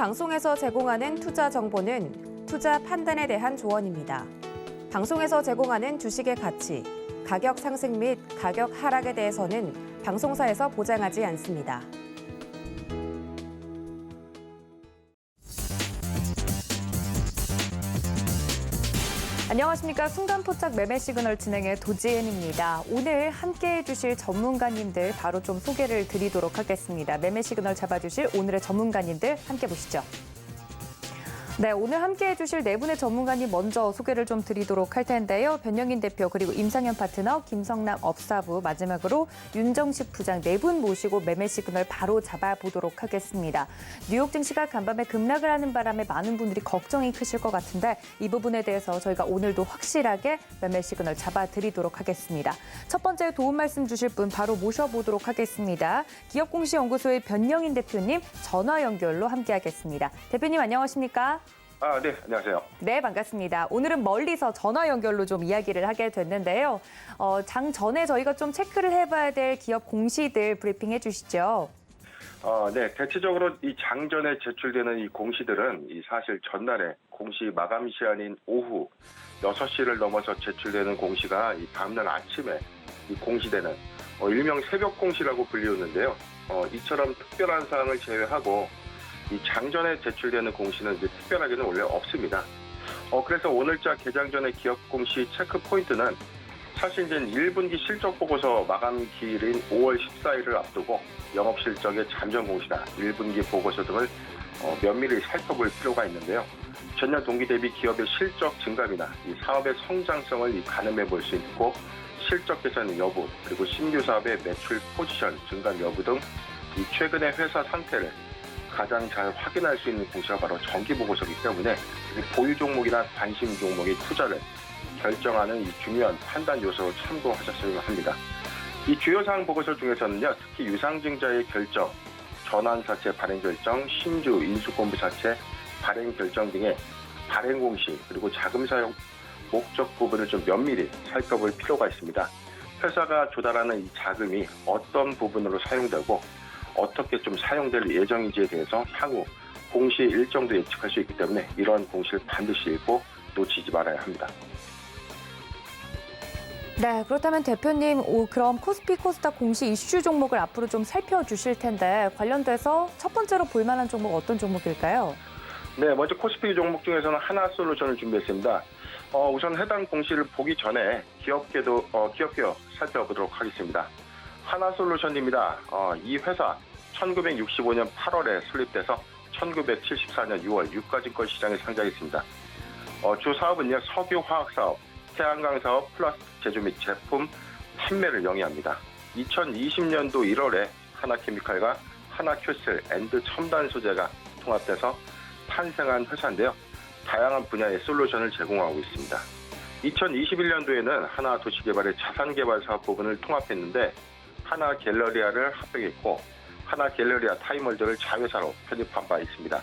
방송에서 제공하는 투자 정보는 투자 판단에 대한 조언입니다. 방송에서 제공하는 주식의 가치, 가격 상승 및 가격 하락에 대해서는 방송사에서 보장하지 않습니다. 안녕하십니까. 순간포착 매매 시그널 진행의 도지은입니다. 오늘 함께해 주실 전문가님들 바로 좀 소개를 드리도록 하겠습니다. 매매 시그널 잡아주실 오늘의 전문가님들 함께 보시죠. 네, 오늘 함께해 주실 네 분의 전문가님 먼저 소개를 좀 드리도록 할 텐데요. 변영인 대표 그리고 임상현 파트너, 김성남 업사부, 마지막으로 윤정식 부장 네 분 모시고 매매 시그널 바로 잡아보도록 하겠습니다. 뉴욕 증시가 간밤에 급락을 하는 바람에 많은 분들이 걱정이 크실 것 같은데 이 부분에 대해서 저희가 오늘도 확실하게 매매 시그널 잡아드리도록 하겠습니다. 첫 번째 도움 말씀 주실 분 바로 모셔보도록 하겠습니다. 기업공시연구소의 변영인 대표님 전화 연결로 함께하겠습니다. 대표님 안녕하십니까? 네, 안녕하세요. 네, 반갑습니다. 오늘은 멀리서 전화 연결로 좀 이야기를 하게 됐는데요. 장 전에 저희가 좀 체크를 해봐야 될 기업 공시들 브리핑 해주시죠. 네, 대체적으로 이 장전에 제출되는 이 공시들은 사실 전날에 공시 마감 시한인 오후 6시를 넘어서 제출되는 공시가 이 다음날 아침에 이 공시되는 일명 새벽 공시라고 불리우는데요. 이처럼 특별한 사항을 제외하고 이 장전에 제출되는 공시는 이제 특별하게는 원래 없습니다. 그래서 오늘자 개장 전의 기업 공시 체크 포인트는 사실 이제 1분기 실적 보고서 마감 기일인 5월 14일을 앞두고 영업 실적의 잠정 공시나 1분기 보고서 등을 면밀히 살펴볼 필요가 있는데요. 전년 동기 대비 기업의 실적 증감이나 이 사업의 성장성을 가늠해 볼 수 있고 실적 개선 여부 그리고 신규 사업의 매출 포지션 증감 여부 등 이 최근의 회사 상태를 가장 잘 확인할 수 있는 공시가 바로 정기보고서이기 때문에 보유 종목이나 관심 종목의 투자를 결정하는 이 중요한 판단 요소로 참고하셨으면 합니다. 이 주요사항 보고서 중에서는요, 특히 유상증자의 결정, 전환사채 발행 결정, 신주 인수권부 사채 발행 결정 등의 발행 공시 그리고 자금 사용 목적 부분을 좀 면밀히 살펴볼 필요가 있습니다. 회사가 조달하는 이 자금이 어떤 부분으로 사용되고 어떻게 좀 사용될 예정인지에 대해서 향후 공시 일정도 예측할 수 있기 때문에 이러한 공시를 반드시 읽고 놓치지 말아야 합니다. 네, 그렇다면 대표님, 그럼 코스피 코스닥 공시 이슈 종목을 앞으로 좀 살펴주실 텐데 관련돼서 첫 번째로 볼 만한 종목 어떤 종목일까요? 네, 먼저 코스피 종목 중에서는 하나솔루션을 준비했습니다. 우선 해당 공시를 보기 전에 기업계도 살펴보도록 하겠습니다. 하나솔루션입니다. 이 회사 1965년 8월에 설립돼서 1974년 6월 유가증권 시장에 상장했습니다. 주 사업은요, 석유화학 사업, 태양광 사업, 플라스틱 제조 및 제품 판매를 영위합니다. 2020년도 1월에 하나케미칼과 하나큐셀 앤드 첨단 소재가 통합돼서 탄생한 회사인데요. 다양한 분야의 솔루션을 제공하고 있습니다. 2021년도에는 하나도시개발의 자산개발 사업 부분을 통합했는데 하나갤러리아를 합병했고 하나갤러리아 타임월드를 자회사로 편입한 바 있습니다.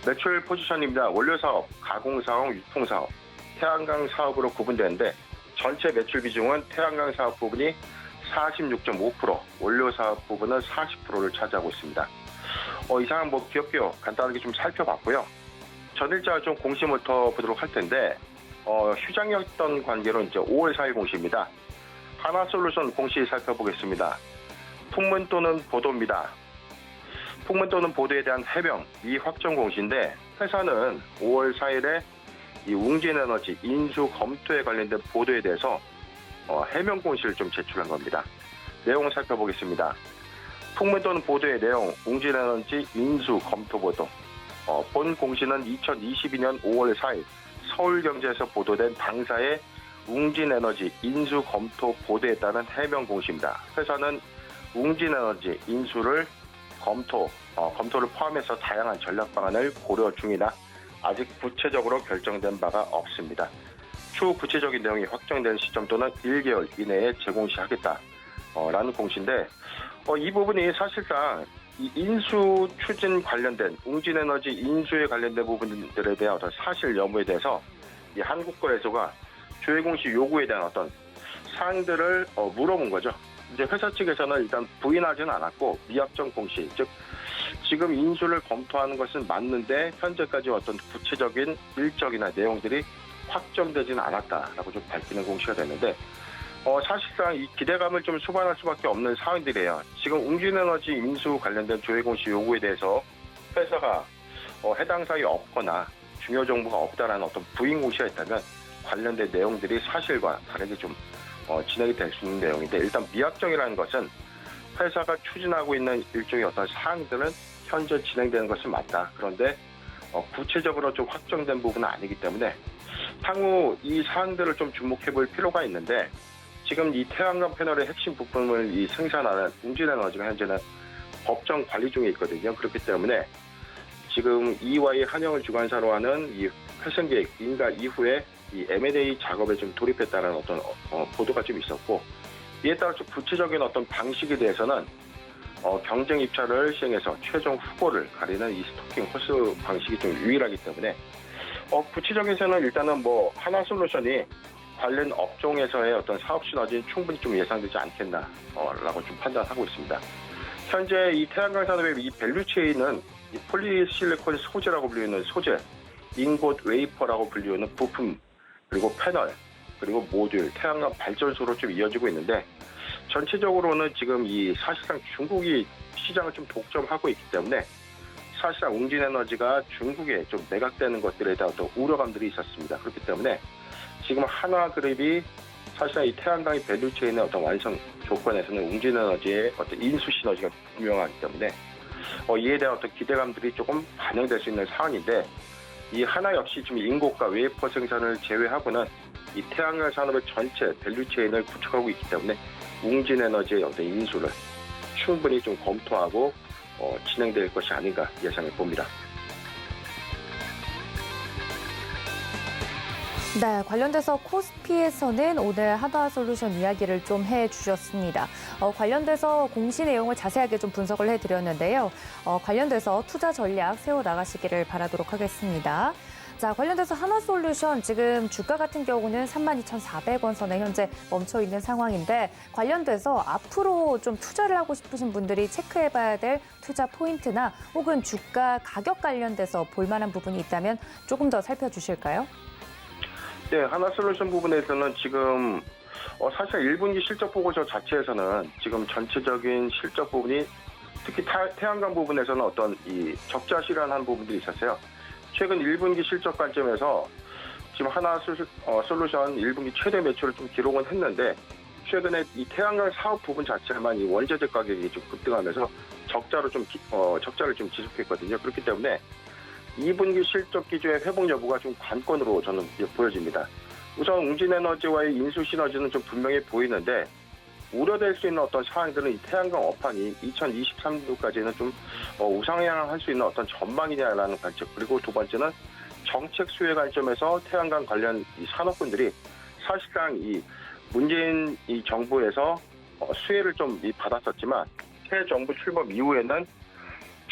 매출 포지션입니다. 원료사업, 가공사업, 유통사업, 태양광 사업으로 구분되는데 전체 매출 비중은 태양광 사업 부분이 46.5%, 원료사업 부분은 40%를 차지하고 있습니다. 이상은 기업교 간단하게 좀 살펴봤고요. 전일자 좀 공시부터 보도록 할 텐데 휴장이었던 관계로 이제 5월 4일 공시입니다. 하나솔루션 공시 살펴보겠습니다. 풍문 또는 보도입니다. 풍문 또는 보도에 대한 해명, 미확정 공시인데 회사는 5월 4일에 이 웅진에너지 인수 검토에 관련된 보도에 대해서 해명 공시를 좀 제출한 겁니다. 내용 살펴보겠습니다. 풍문 또는 보도의 내용, 웅진에너지 인수 검토 보도. 본 공시는 2022년 5월 4일 서울경제에서 보도된 당사의 웅진에너지 인수 검토 보도에 따른 해명 공시입니다. 회사는 웅진에너지 인수를 검토를 포함해서 다양한 전략 방안을 고려 중이나 아직 구체적으로 결정된 바가 없습니다. 추후 구체적인 내용이 확정된 시점 또는 1개월 이내에 재공시하겠다라는 공시인데 이 부분이 사실상 이 인수 추진 관련된 웅진에너지 인수에 관련된 부분들에 대한 어떤 사실 여부에 대해서 이 한국거래소가 조회공시 요구에 대한 어떤 사항들을 물어본 거죠. 이제 회사 측에서는 일단 부인하지는 않았고 미확정 공시, 즉 지금 인수를 검토하는 것은 맞는데 현재까지 어떤 구체적인 일정이나 내용들이 확정되지는 않았다라고 좀 밝히는 공시가 됐는데 사실상 이 기대감을 좀 수반할 수밖에 없는 상황들이에요. 지금 웅진에너지 인수 관련된 조회 공시 요구에 대해서 회사가 해당 사항이 없거나 중요 정보가 없다라는 어떤 부인 공시가 있다면 관련된 내용들이 사실과 다르게 좀 진행이 될 수 있는 내용인데, 일단 미확정이라는 것은 회사가 추진하고 있는 일종의 어떤 사항들은 현재 진행되는 것은 맞다. 그런데 구체적으로 좀 확정된 부분은 아니기 때문에 향후 이 사항들을 좀 주목해 볼 필요가 있는데, 지금 이 태양광 패널의 핵심 부품을 이 생산하는 웅진에너지가 현재는 법정 관리 중에 있거든요. 그렇기 때문에 지금 EY 한영을 주관사로 하는 이 회생 계획 인가 이후에 이 M&A 작업에 좀 돌입했다는 어떤 보도가 좀 있었고, 이에 따라 좀 구체적인 어떤 방식에 대해서는 경쟁 입찰을 시행해서 최종 후보를 가리는 이 스토킹 호스 방식이 좀 유일하기 때문에 구체적에서는 일단은 뭐 하나솔루션이 관련 업종에서의 어떤 사업 시너지는 충분히 좀 예상되지 않겠나라고 좀 판단하고 있습니다. 현재 이 태양광 산업의 이 밸류체인은 이 폴리실리콘 소재라고 불리는 소재, 인곳 웨이퍼라고 불리는 부품, 그리고 패널, 그리고 모듈, 태양광 발전소로 좀 이어지고 있는데, 전체적으로는 지금 이 사실상 중국이 시장을 좀 독점하고 있기 때문에 사실상 웅진에너지가 중국에 좀 매각되는 것들에 대한 어떤 우려감들이 있었습니다. 그렇기 때문에 지금 한화그룹이 사실상 이 태양광의 밸류체인의 어떤 완성 조건에서는 웅진에너지의 어떤 인수 시너지가 분명하기 때문에 이에 대한 어떤 기대감들이 조금 반영될 수 있는 상황인데, 이 하나 역시 지금 인고가 웨이퍼 생산을 제외하고는 이 태양광 산업의 전체 밸류체인을 구축하고 있기 때문에 웅진에너지의 어떤 인수를 충분히 좀 검토하고 진행될 것이 아닌가 예상해 봅니다. 네, 관련돼서 코스피에서는 오늘 한화솔루션 이야기를 좀 해주셨습니다. 관련돼서 공시 내용을 자세하게 좀 분석을 해드렸는데요. 관련돼서 투자 전략 세워나가시기를 바라도록 하겠습니다. 자, 관련돼서 한화솔루션 지금 주가 같은 경우는 32,400원 선에 현재 멈춰 있는 상황인데, 관련돼서 앞으로 좀 투자를 하고 싶으신 분들이 체크해봐야 될 투자 포인트나 혹은 주가 가격 관련돼서 볼만한 부분이 있다면 조금 더 살펴주실까요? 네, 하나솔루션 부분에서는 지금 사실 1분기 실적 보고서 자체에서는 지금 전체적인 실적 부분이 특히 태양광 부분에서는 어떤 이 적자 실현한 부분들이 있었어요. 최근 1분기 실적 관점에서 지금 하나솔루션 1분기 최대 매출을 좀 기록은 했는데, 최근에 이 태양광 사업 부분 자체만 이 원자재 가격이 좀 급등하면서 적자를 좀 지속했거든요. 그렇기 때문에 2분기 실적 기조의 회복 여부가 좀 관건으로 저는 보여집니다. 우선 웅진에너지와의 인수 시너지는 좀 분명히 보이는데, 우려될 수 있는 어떤 상황들은 이 태양광 업황이 2023년도까지는 좀 우상향할 수 있는 어떤 전망이냐라는 관점, 그리고 두 번째는 정책 수혜 관점에서 태양광 관련 이 산업군들이 사실상 이 문재인 이 정부에서 수혜를 좀 받았었지만 새 정부 출범 이후에는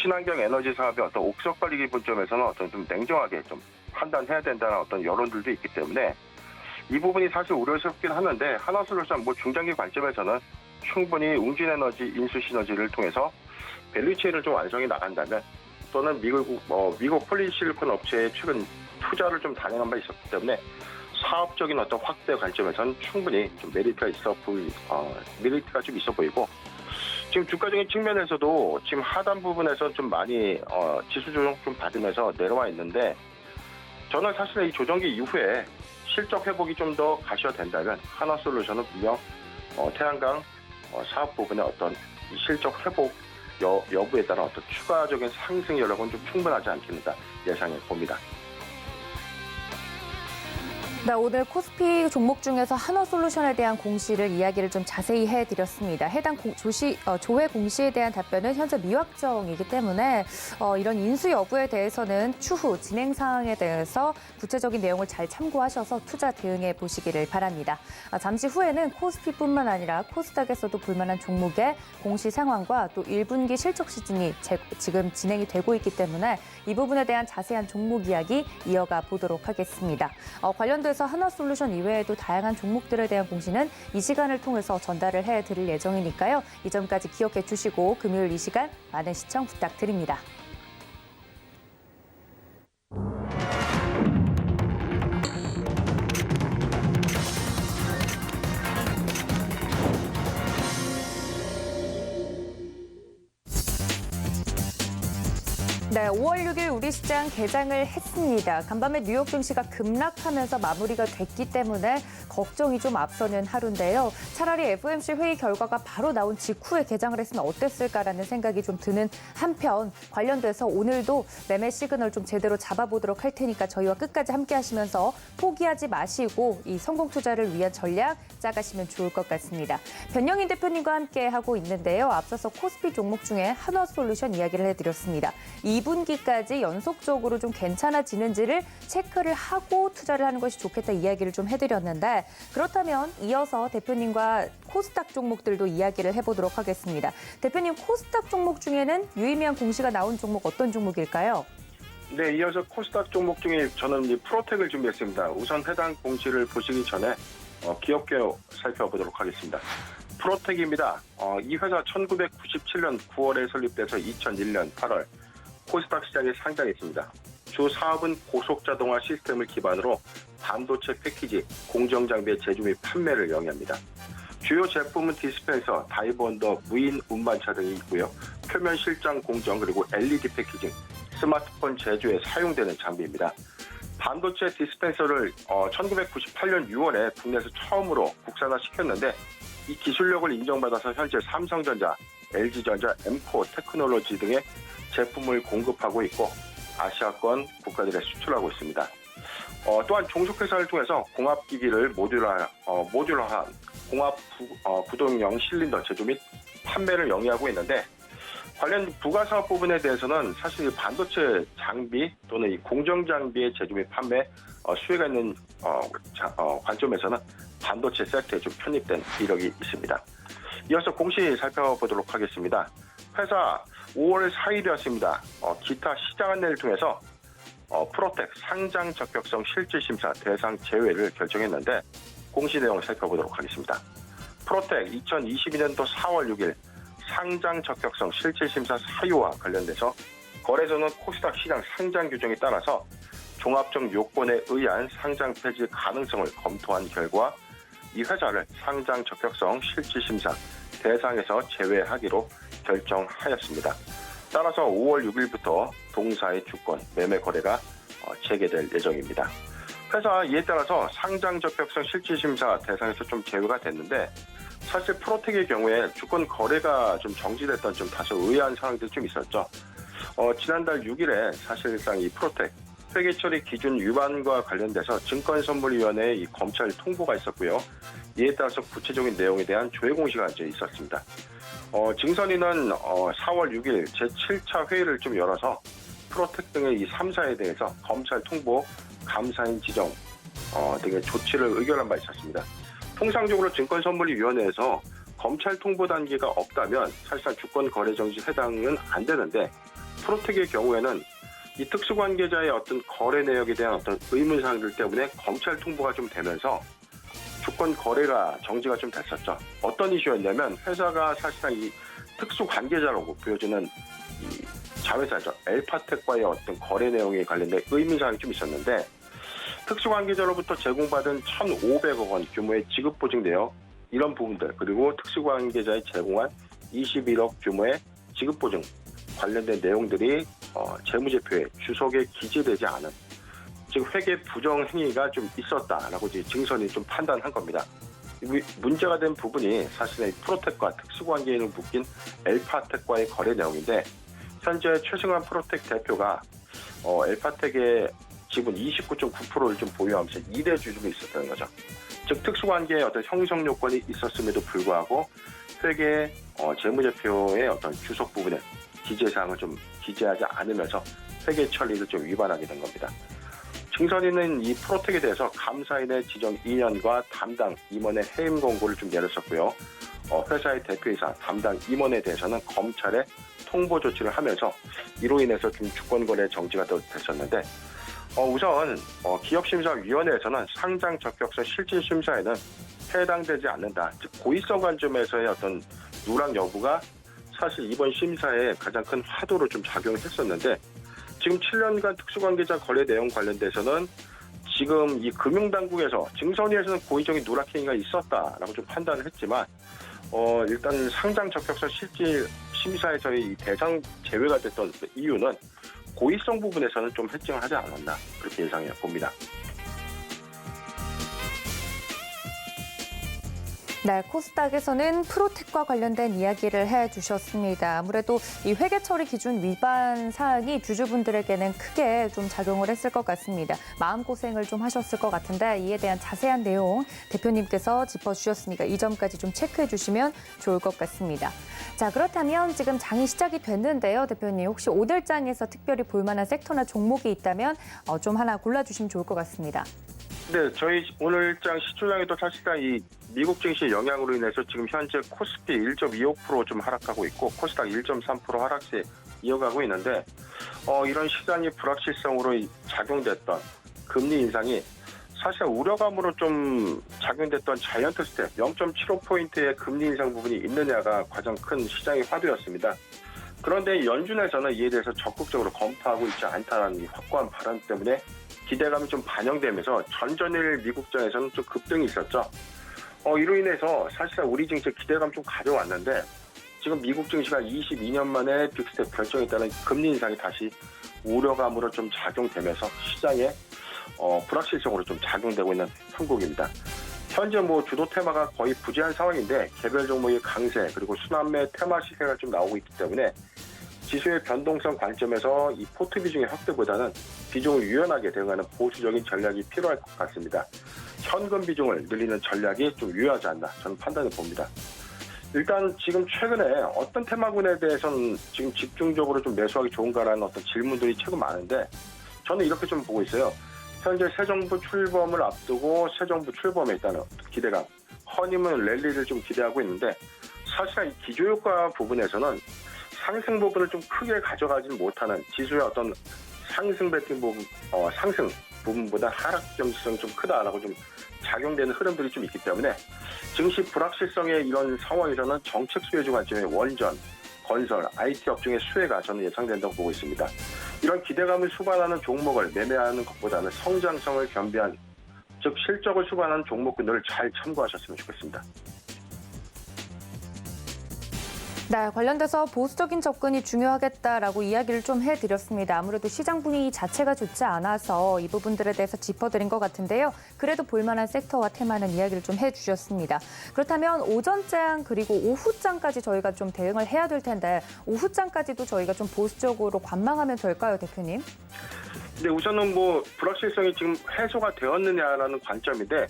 친환경 에너지 사업의 어떤 옥석 관리 기본점에서는 어떤 좀 냉정하게 좀 판단해야 된다는 어떤 여론들도 있기 때문에 이 부분이 사실 우려스럽긴 하는데, 하나솔루션 중장기 관점에서는 충분히 웅진에너지 인수 시너지를 통해서 밸류체인을 좀 완성해 나간다면, 또는 미국 폴리실리콘 업체에 최근 투자를 좀 단행한 바 있었기 때문에 사업적인 어떤 확대 관점에서는 충분히 좀 메리트가 좀 있어 보이고, 지금 주가적인 측면에서도 지금 하단 부분에서 좀 많이 지수 조정 좀 받으면서 내려와 있는데, 저는 사실 이 조정기 이후에 실적 회복이 좀 더 가셔된다면 하나솔루션은 분명 태양광 사업 부분의 어떤 이 실적 회복 여부에 따른 어떤 추가적인 상승 여력은 좀 충분하지 않겠는가 예상해 봅니다. 네, 오늘 코스피 종목 중에서 한화솔루션에 대한 공시를 이야기를 좀 자세히 해드렸습니다. 해당 조회 공시에 대한 답변은 현재 미확정이기 때문에 이런 인수 여부에 대해서는 추후 진행 사항에 대해서 구체적인 내용을 잘 참고하셔서 투자 대응해 보시기를 바랍니다. 잠시 후에는 코스피뿐만 아니라 코스닥에서도 볼만한 종목의 공시 상황과 또 1분기 실적 시즌이 지금 진행이 되고 있기 때문에 이 부분에 대한 자세한 종목 이야기 이어가 보도록 하겠습니다. 관련된 관련돼서 하나솔루션 이외에도 다양한 종목들에 대한 공시는 이 시간을 통해서 전달을 해드릴 예정이니까요. 이 점까지 기억해 주시고 금요일 이 시간 많은 시청 부탁드립니다. 네, 5월 6일 우리 시장 개장을 했습니다. 간밤에 뉴욕 증시가 급락하면서 마무리가 됐기 때문에 걱정이 좀 앞서는 하루인데요. 차라리 FOMC 회의 결과가 바로 나온 직후에 개장을 했으면 어땠을까라는 생각이 좀 드는 한편 관련돼서 오늘도 매매 시그널 좀 제대로 잡아보도록 할 테니까 저희와 끝까지 함께 하시면서 포기하지 마시고 이 성공 투자를 위한 전략 짜가시면 좋을 것 같습니다. 변영인 대표님과 함께 하고 있는데요. 앞서서 코스피 종목 중에 한화솔루션 이야기를 해드렸습니다. 2분기까지 연속적으로 좀 괜찮아지는지를 체크를 하고 투자를 하는 것이 좋겠다 이야기를 좀 해드렸는데 그렇다면 이어서 대표님과 코스닥 종목들도 이야기를 해보도록 하겠습니다. 대표님, 코스닥 종목 중에는 유의미한 공시가 나온 종목 어떤 종목일까요? 네, 이어서 코스닥 종목 중에 저는 이 프로텍을 준비했습니다. 우선 해당 공시를 보시기 전에 기업계 살펴보도록 하겠습니다. 프로텍입니다. 이 회사 1997년 9월에 설립돼서 2001년 8월 코스닥 시장에 상장했습니다. 주 사업은 고속자동화 시스템을 기반으로 반도체 패키지, 공정장비의 제조 및 판매를 영위합니다. 주요 제품은 디스펜서, 다이본더, 무인 운반차 등이 있고요. 표면 실장 공정 그리고 LED 패키징, 스마트폰 제조에 사용되는 장비입니다. 반도체 디스펜서를 1998년 6월에 국내에서 처음으로 국산화시켰는데 이 기술력을 인정받아서 현재 삼성전자, LG전자, 엠코 테크놀로지 등의 제품을 공급하고 있고 아시아권 국가들에 수출하고 있습니다. 또한 종속회사를 통해서 공합기기를 모듈화한 공합 구동형 실린더 제조 및 판매를 영위하고 있는데 관련 부가사업 부분에 대해서는 사실 반도체 장비 또는 이 공정 장비의 제조 및 판매 수혜가 있는 관점에서는 반도체 섹터에 좀 편입된 이력이 있습니다. 이어서 공시 살펴보도록 하겠습니다. 회사 5월 4일이었습니다. 기타 시장 안내를 통해서 프로텍 상장 적격성 실질심사 대상 제외를 결정했는데 공시 내용을 살펴보도록 하겠습니다. 프로텍 2022년도 4월 6일 상장 적격성 실질심사 사유와 관련돼서 거래소는 코스닥 시장 상장 규정에 따라서 종합적 요건에 의한 상장 폐지 가능성을 검토한 결과 이 회사를 상장 적격성 실질심사 대상에서 제외하기로 결정하였습니다. 따라서 5월 6일부터 동사의 주권 매매 거래가 재개될 예정입니다. 회사 이에 따라서 상장 적격성 실질심사 대상에서 좀 제외가 됐는데 사실 프로텍의 경우에 주권 거래가 좀 정지됐던 좀 다소 의아한 상황들이 좀 있었죠. 지난달 6일에 사실상 이 프로텍 회계 처리 기준 위반과 관련돼서 증권선물위원회에 이 검찰 통보가 있었고요. 이에 따라서 구체적인 내용에 대한 조회 공시가 이제 있었습니다. 증선위는 4월 6일 제7차 회의를 좀 열어서 프로텍 등의 이 3사에 대해서 검찰 통보, 감사인 지정 등의 조치를 의결한 바 있었습니다. 통상적으로 증권선물위원회에서 검찰 통보 단계가 없다면 사실상 주권 거래 정지 해당은 안 되는데 프로텍의 경우에는 이 특수관계자의 어떤 거래 내역에 대한 어떤 의문사항들 때문에 검찰 통보가 좀 되면서 주권 거래가 정지가 좀 됐었죠. 어떤 이슈였냐면 회사가 사실상 이 특수관계자라고 보여지는 이 자회사죠. 엘파텍과의 어떤 거래 내용에 관련된 의문사항이 좀 있었는데 특수관계자로부터 제공받은 1,500억 원 규모의 지급보증 내역 이런 부분들 그리고 특수관계자에 제공한 21억 규모의 지급보증 관련된 내용들이 재무제표에 주석에 기재되지 않은 즉 회계 부정 행위가 좀 있었다라고 이제 증선이 좀 판단한 겁니다. 문제가 된 부분이 사실은 프로텍과 특수관계인을 묶인 엘파텍과의 거래 내용인데 현재 최승환 프로텍 대표가 엘파텍의 지분 29.9%를 좀 보유하면서 2대 주주로 있었다는 거죠. 즉 특수관계의 어떤 형성 요건이 있었음에도 불구하고 회계 재무제표의 어떤 주석 부분에 기재사항을 좀 기재하지 않으면서 회계 처리를 좀 위반하게 된 겁니다. 증선인은 이 프로텍에 대해서 감사인의 지정 2년과 담당 임원의 해임 권고를 좀 내렸었고요. 회사의 대표이사 담당 임원에 대해서는 검찰에 통보 조치를 하면서 이로 인해서 좀 주권거래 정지가 됐었는데 우선 기업심사위원회에서는 상장 적격서 실질 심사에는 해당되지 않는다. 즉 고의성 관점에서의 어떤 누락 여부가 사실 이번 심사에 가장 큰 화두로 좀 작용했었는데 지금 7년간 특수관계자 거래 내용 관련돼서는 지금 이 금융당국에서 증선위에서는 고의적인 누락행위가 있었다라고 좀 판단을 했지만 일단 상장 적격서 실질 심사에서의 이 대상 제외가 됐던 이유는 고의성 부분에서는 좀 해칭을 하지 않았나 그렇게 예상해 봅니다. 네, 코스닥에서는 프로텍과 관련된 이야기를 해주셨습니다. 아무래도 이 회계 처리 기준 위반 사항이 주주분들에게는 크게 좀 작용을 했을 것 같습니다. 마음고생을 좀 하셨을 것 같은데 이에 대한 자세한 내용 대표님께서 짚어주셨으니까 이 점까지 좀 체크해 주시면 좋을 것 같습니다. 자, 그렇다면 지금 장이 시작이 됐는데요. 대표님, 혹시 오늘 장에서 특별히 볼만한 섹터나 종목이 있다면 좀 하나 골라주시면 좋을 것 같습니다. 네, 저희 오늘장 시초장에도 사실상 이 미국 증시 영향으로 인해서 지금 현재 코스피 1.25% 좀 하락하고 있고 코스닥 1.3% 하락세 이어가고 있는데 이런 시장이 불확실성으로 작용됐던 금리 인상이 사실 우려감으로 좀 작용됐던 자이언트 스텝 0.75포인트의 금리 인상 부분이 있느냐가 가장 큰 시장의 화두였습니다. 그런데 연준에서는 이에 대해서 적극적으로 검토하고 있지 않다는 이 확고한 발언 때문에 기대감이 좀 반영되면서 전전일 미국장에서는 좀 급등이 있었죠. 이로 인해서 사실상 우리 증시에 기대감 좀 가져왔는데 지금 미국 증시가 22년 만에 빅스텝 결정에 따른 금리 인상이 다시 우려감으로 좀 작용되면서 시장에 불확실성으로 좀 작용되고 있는 형국입니다. 현재 주도 테마가 거의 부재한 상황인데 개별 종목의 강세 그리고 순환매 테마 시세가 좀 나오고 있기 때문에 지수의 변동성 관점에서 이 포트 비중의 확대보다는 비중을 유연하게 대응하는 보수적인 전략이 필요할 것 같습니다. 현금 비중을 늘리는 전략이 좀 유효하지 않나 저는 판단해 봅니다. 일단 지금 최근에 어떤 테마군에 대해서는 지금 집중적으로 좀 매수하기 좋은가라는 어떤 질문들이 최근 많은데 저는 이렇게 좀 보고 있어요. 현재 새 정부 출범을 앞두고 새 정부 출범에 있다는 기대감, 허니문 랠리를 좀 기대하고 있는데 사실상 이 기조효과 부분에서는 상승 부분을 좀 크게 가져가지는 못하는 지수의 어떤 상승 배팅 부분, 상승 부분보다 하락 점수성이 좀 크다라고 좀 작용되는 흐름들이 좀 있기 때문에 증시 불확실성의 이런 상황에서는 정책 수혜주 관점의 원전, 건설, IT 업종의 수혜가 저는 예상된다고 보고 있습니다. 이런 기대감을 수반하는 종목을 매매하는 것보다는 성장성을 겸비한, 즉 실적을 수반하는 종목군들을 잘 참고하셨으면 좋겠습니다. 네, 관련돼서 보수적인 접근이 중요하겠다라고 이야기를 좀 해드렸습니다. 아무래도 시장 분위기 자체가 좋지 않아서 이 부분들에 대해서 짚어드린 것 같은데요. 그래도 볼만한 섹터와 테마는 이야기를 좀 해주셨습니다. 그렇다면 오전장 그리고 오후장까지 저희가 좀 대응을 해야 될 텐데 오후장까지도 저희가 좀 보수적으로 관망하면 될까요, 대표님? 네, 우선은 불확실성이 지금 해소가 되었느냐라는 관점인데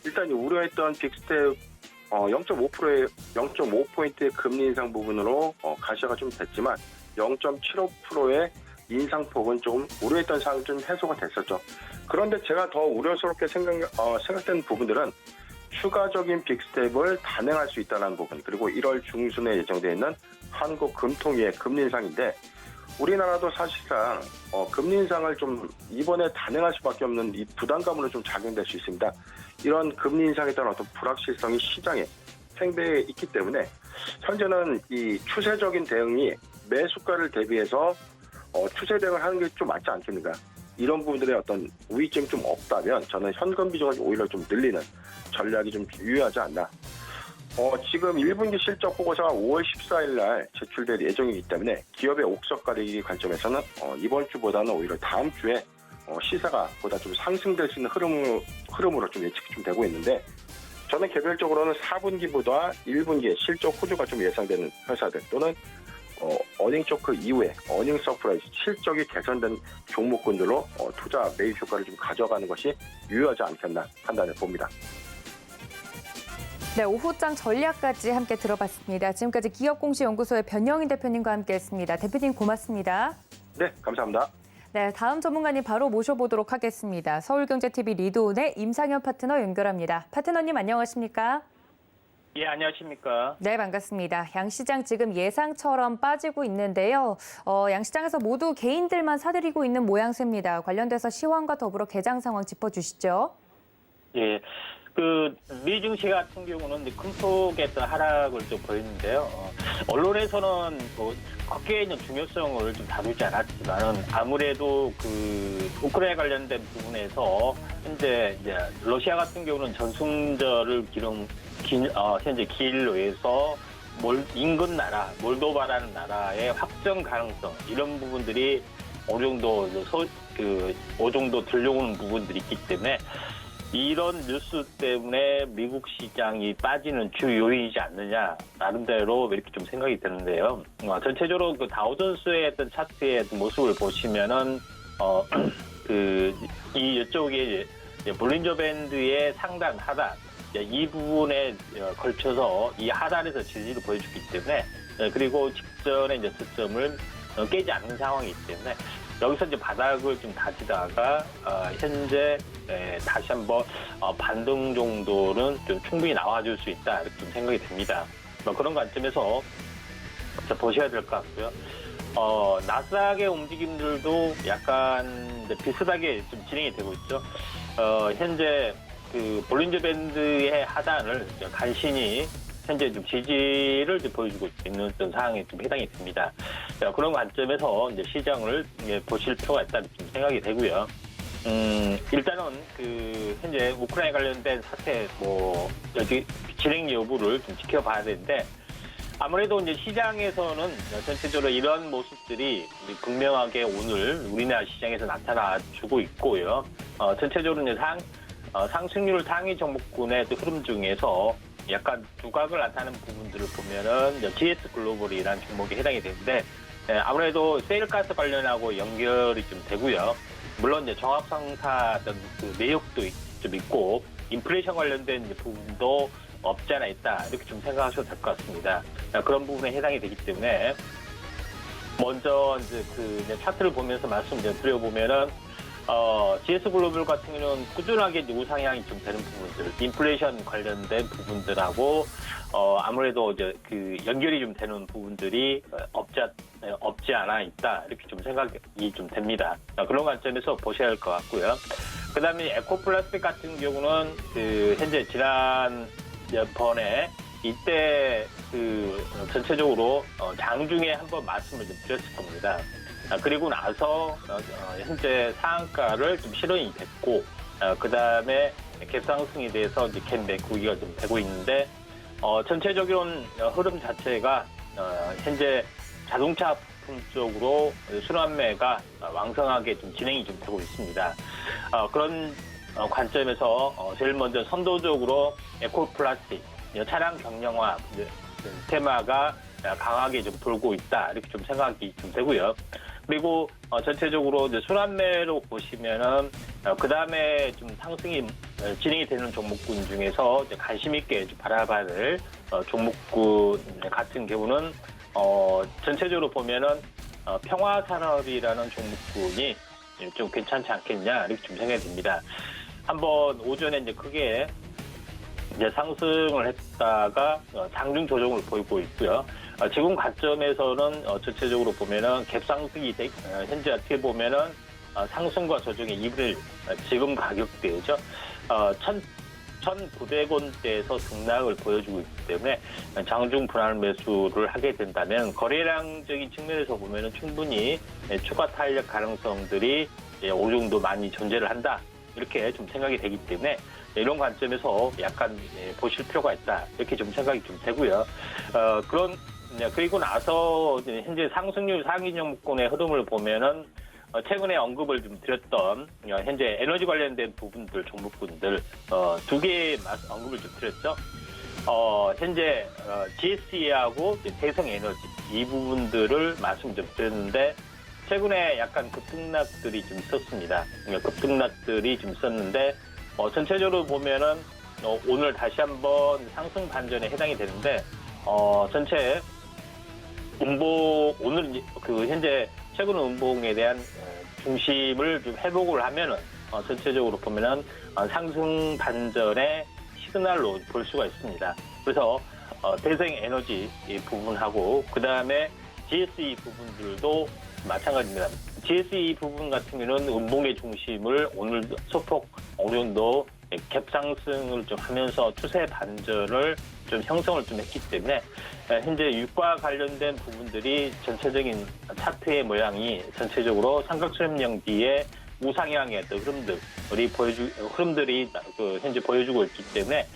일단 우려했던 빅스텝 0.5포인트의 금리 인상 부분으로 가시화가 좀 됐지만 0.75%의 인상폭은 좀 우려했던 사항이 좀 해소가 됐었죠. 그런데 제가 더 우려스럽게 생각되는 부분들은 추가적인 빅스텝을 단행할 수 있다는 부분 그리고 1월 중순에 예정되어 있는 한국금통위의 금리 인상인데 우리나라도 사실상 금리 인상을 좀 이번에 단행할 수밖에 없는 이 부담감으로 좀 작용될 수 있습니다. 이런 금리 인상에 따른 어떤 불확실성이 시장에 생배해 있기 때문에 현재는 이 추세적인 대응이 매수가를 대비해서 추세 대응을 하는 게 좀 맞지 않겠는가. 이런 부분들의 어떤 우위점이 좀 없다면 저는 현금 비중을 오히려 좀 늘리는 전략이 좀 유효하지 않나. 지금 1분기 실적 보고서가 5월 14일 날 제출될 예정이기 때문에 기업의 옥석 가리기 관점에서는 이번 주보다는 오히려 다음 주에 시세가 보다 좀 상승될 수 있는 흐름으로 좀 예측이 좀 되고 있는데 저는 개별적으로는 4분기보다 1분기에 실적 호조가 좀 예상되는 회사들 또는 어닝 쇼크 이후에 어닝 서프라이즈 실적이 개선된 종목군들로 투자 매입 효과를 좀 가져가는 것이 유효하지 않겠나 판단해 봅니다. 네, 오후장 전략까지 함께 들어봤습니다. 지금까지 기업공시연구소의 변영인 대표님과 함께했습니다. 대표님 고맙습니다. 네, 감사합니다. 네, 다음 전문가님 바로 모셔보도록 하겠습니다. 서울경제TV 리드온의 임상현 파트너 연결합니다. 파트너님 안녕하십니까? 예, 안녕하십니까. 네, 반갑습니다. 양시장 지금 예상처럼 빠지고 있는데요. 양시장에서 모두 개인들만 사들이고 있는 모양새입니다. 관련돼서 시황과 더불어 개장 상황 짚어주시죠. 예, 미증시 같은 경우는 이제 큰 폭의 어떤 하락을 좀 보였는데요. 언론에서는 거기에 있는 중요성을 좀 다루지 않았지만은 아무래도 우크라이나 관련된 부분에서 현재 이제 러시아 같은 경우는 전승절을 현재 기일로 해서 인근 나라, 몰도바라는 나라의 확정 가능성 이런 부분들이 어느 정도 들려오는 부분들이 있기 때문에 이런 뉴스 때문에 미국 시장이 빠지는 주 요인이지 않느냐 나름대로 이렇게 좀 생각이 드는데요. 전체적으로 다우존스의 어떤 차트의 어떤 모습을 보시면은 이쪽에 볼린저 밴드의 상단 하단 이 부분에 걸쳐서 이 하단에서 지지를 보여주기 때문에 그리고 직전에 이제 저점을 깨지 않는 상황이기 때문에 여기서 이제 바닥을 좀 다지다가 현재 다시 한번 반등 정도는 좀 충분히 나와줄 수 있다 이렇게 좀 생각이 듭니다. 그런 관점에서 보셔야 될 것 같고요. 나스닥의 움직임들도 약간 이제 비슷하게 좀 진행이 되고 있죠. 현재 볼린저 밴드의 하단을 간신히 현재 좀 지지를 보여주고 있는 어떤 상황에 좀 해당이 됩니다. 그런 관점에서 이제 시장을 보실 필요가 있다는 좀 생각이 되고요. 일단은 현재 우크라이나 관련된 사태 여기 진행 여부를 좀 지켜봐야 되는데 아무래도 이제 시장에서는 전체적으로 이런 모습들이 분명하게 오늘 우리나라 시장에서 나타나주고 있고요. 전체적으로 이제 상승률 상위 종목군의 흐름 중에서 약간 두각을 나타내는 부분들을 보면은 GS 글로벌이라는 종목에 해당이 되는데 아무래도 세일가스 관련하고 연결이 좀 되고요. 물론 이제 종합상사 내역도 좀 있고 인플레이션 관련된 부분도 없지 않아 있다 이렇게 좀 생각하셔도 될 것 같습니다. 그런 부분에 해당이 되기 때문에 먼저 이제 차트를 보면서 말씀 좀 드려보면은 GS 글로벌 같은 경우는 꾸준하게 이제 우상향이 좀 되는 부분들, 인플레이션 관련된 부분들하고 아무래도 이제 연결이 좀 되는 부분들이 없지 않아 있다 이렇게 좀 생각이 좀 됩니다. 그런 관점에서 보셔야 할 것 같고요. 그다음에 에코플라스틱 같은 경우는 현재 지난 번에 이때 전체적으로 장중에 한번 말씀을 좀 드렸을 겁니다. 그리고 나서 현재 상한가를 좀 실현이 됐고 그다음에 갭 상승에 대해서 이제 갭 메꾸기가 좀 되고 있는데 전체적인 흐름 자체가 현재 자동차 부품 쪽으로 순환매가 왕성하게 좀 진행이 좀 되고 있습니다. 그런 관점에서 제일 먼저 선도적으로 에코플라스틱 차량 경량화 테마가 강하게 좀 돌고 있다 이렇게 좀 생각이 좀 되고요. 그리고 전체적으로 이제 순환매로 보시면은 그 다음에 좀 상승이 진행이 되는 종목군 중에서 이제 관심 있게 좀 바라봐야 될 종목군 같은 경우는 전체적으로 보면은 평화산업이라는 종목군이 좀 괜찮지 않겠냐 이렇게 좀 생각이 듭니다. 한번 오전에 이제 크게 이제 상승을 했다가 장중 조정을 보이고 있고요. 지금 관점에서는 전체적으로 보면은 갭 상승이 현재 어떻게 보면은 상승과 조정의 2분의 1 지금 가격대죠. 1,900원대에서 등락을 보여주고 있기 때문에 장중 분할 매수를 하게 된다면 거래량적인 측면에서 보면은 충분히 추가 탄력 가능성들이 어느 정도 많이 존재를 한다. 이렇게 좀 생각이 되기 때문에 이런 관점에서 약간 보실 필요가 있다. 이렇게 좀 생각이 좀 되고요. 그리고 나서 현재 상승률 상위 종목군의 흐름을 보면은 최근에 언급을 좀 드렸던 현재 에너지 관련된 부분들 종목군들 두 개 언급을 좀 드렸죠. 현재 GSE하고 대성에너지 이 부분들을 말씀 좀 드렸는데 최근에 약간 급등락들이 좀 있었습니다. 급등락들이 좀 있었는데 전체적으로 보면은 오늘 다시 한번 상승 반전에 해당이 되는데 전체 오늘 현재 최근 운봉에 대한 중심을 좀 회복을 하면은 전체적으로 보면은 상승 반전의 시그널로 볼 수가 있습니다. 그래서 대성 에너지 이 부분하고 그다음에 GSE 부분들도 마찬가지입니다. GSE 부분 같은 경우는 음봉의 중심을 오늘 소폭 어느 정도 갭상승을 좀 하면서 추세 반전을 좀 형성을 좀 했기 때문에 현재 유가 관련된 부분들이 전체적인 차트의 모양이 전체적으로 삼각수렴형기의 우상향의 어떤 흐름들이 현재 보여주고 있기 때문에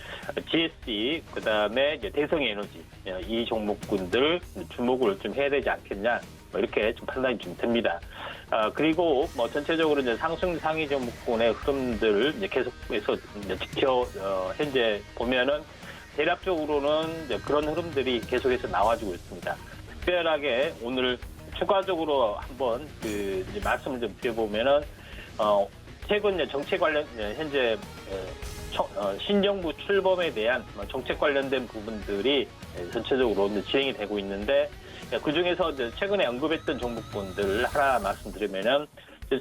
GSE 그다음에 이제 대성에너지 이 종목군들 주목을 좀 해야 되지 않겠냐 이렇게 좀 판단이 좀 됩니다. 그리고 뭐 전체적으로 이제 상승 상위 종목군의 흐름들 이제 계속해서 이제 현재 보면은 대략적으로는 이제 그런 흐름들이 계속해서 나와주고 있습니다. 특별하게 오늘 추가적으로 한번 이제 말씀을 좀 드려보면은 최근 이제 정책 관련 현재 신정부 출범에 대한 정책 관련된 부분들이 전체적으로 이제 진행이 되고 있는데 그 중에서 최근에 언급했던 종목군들 하나 말씀드리면은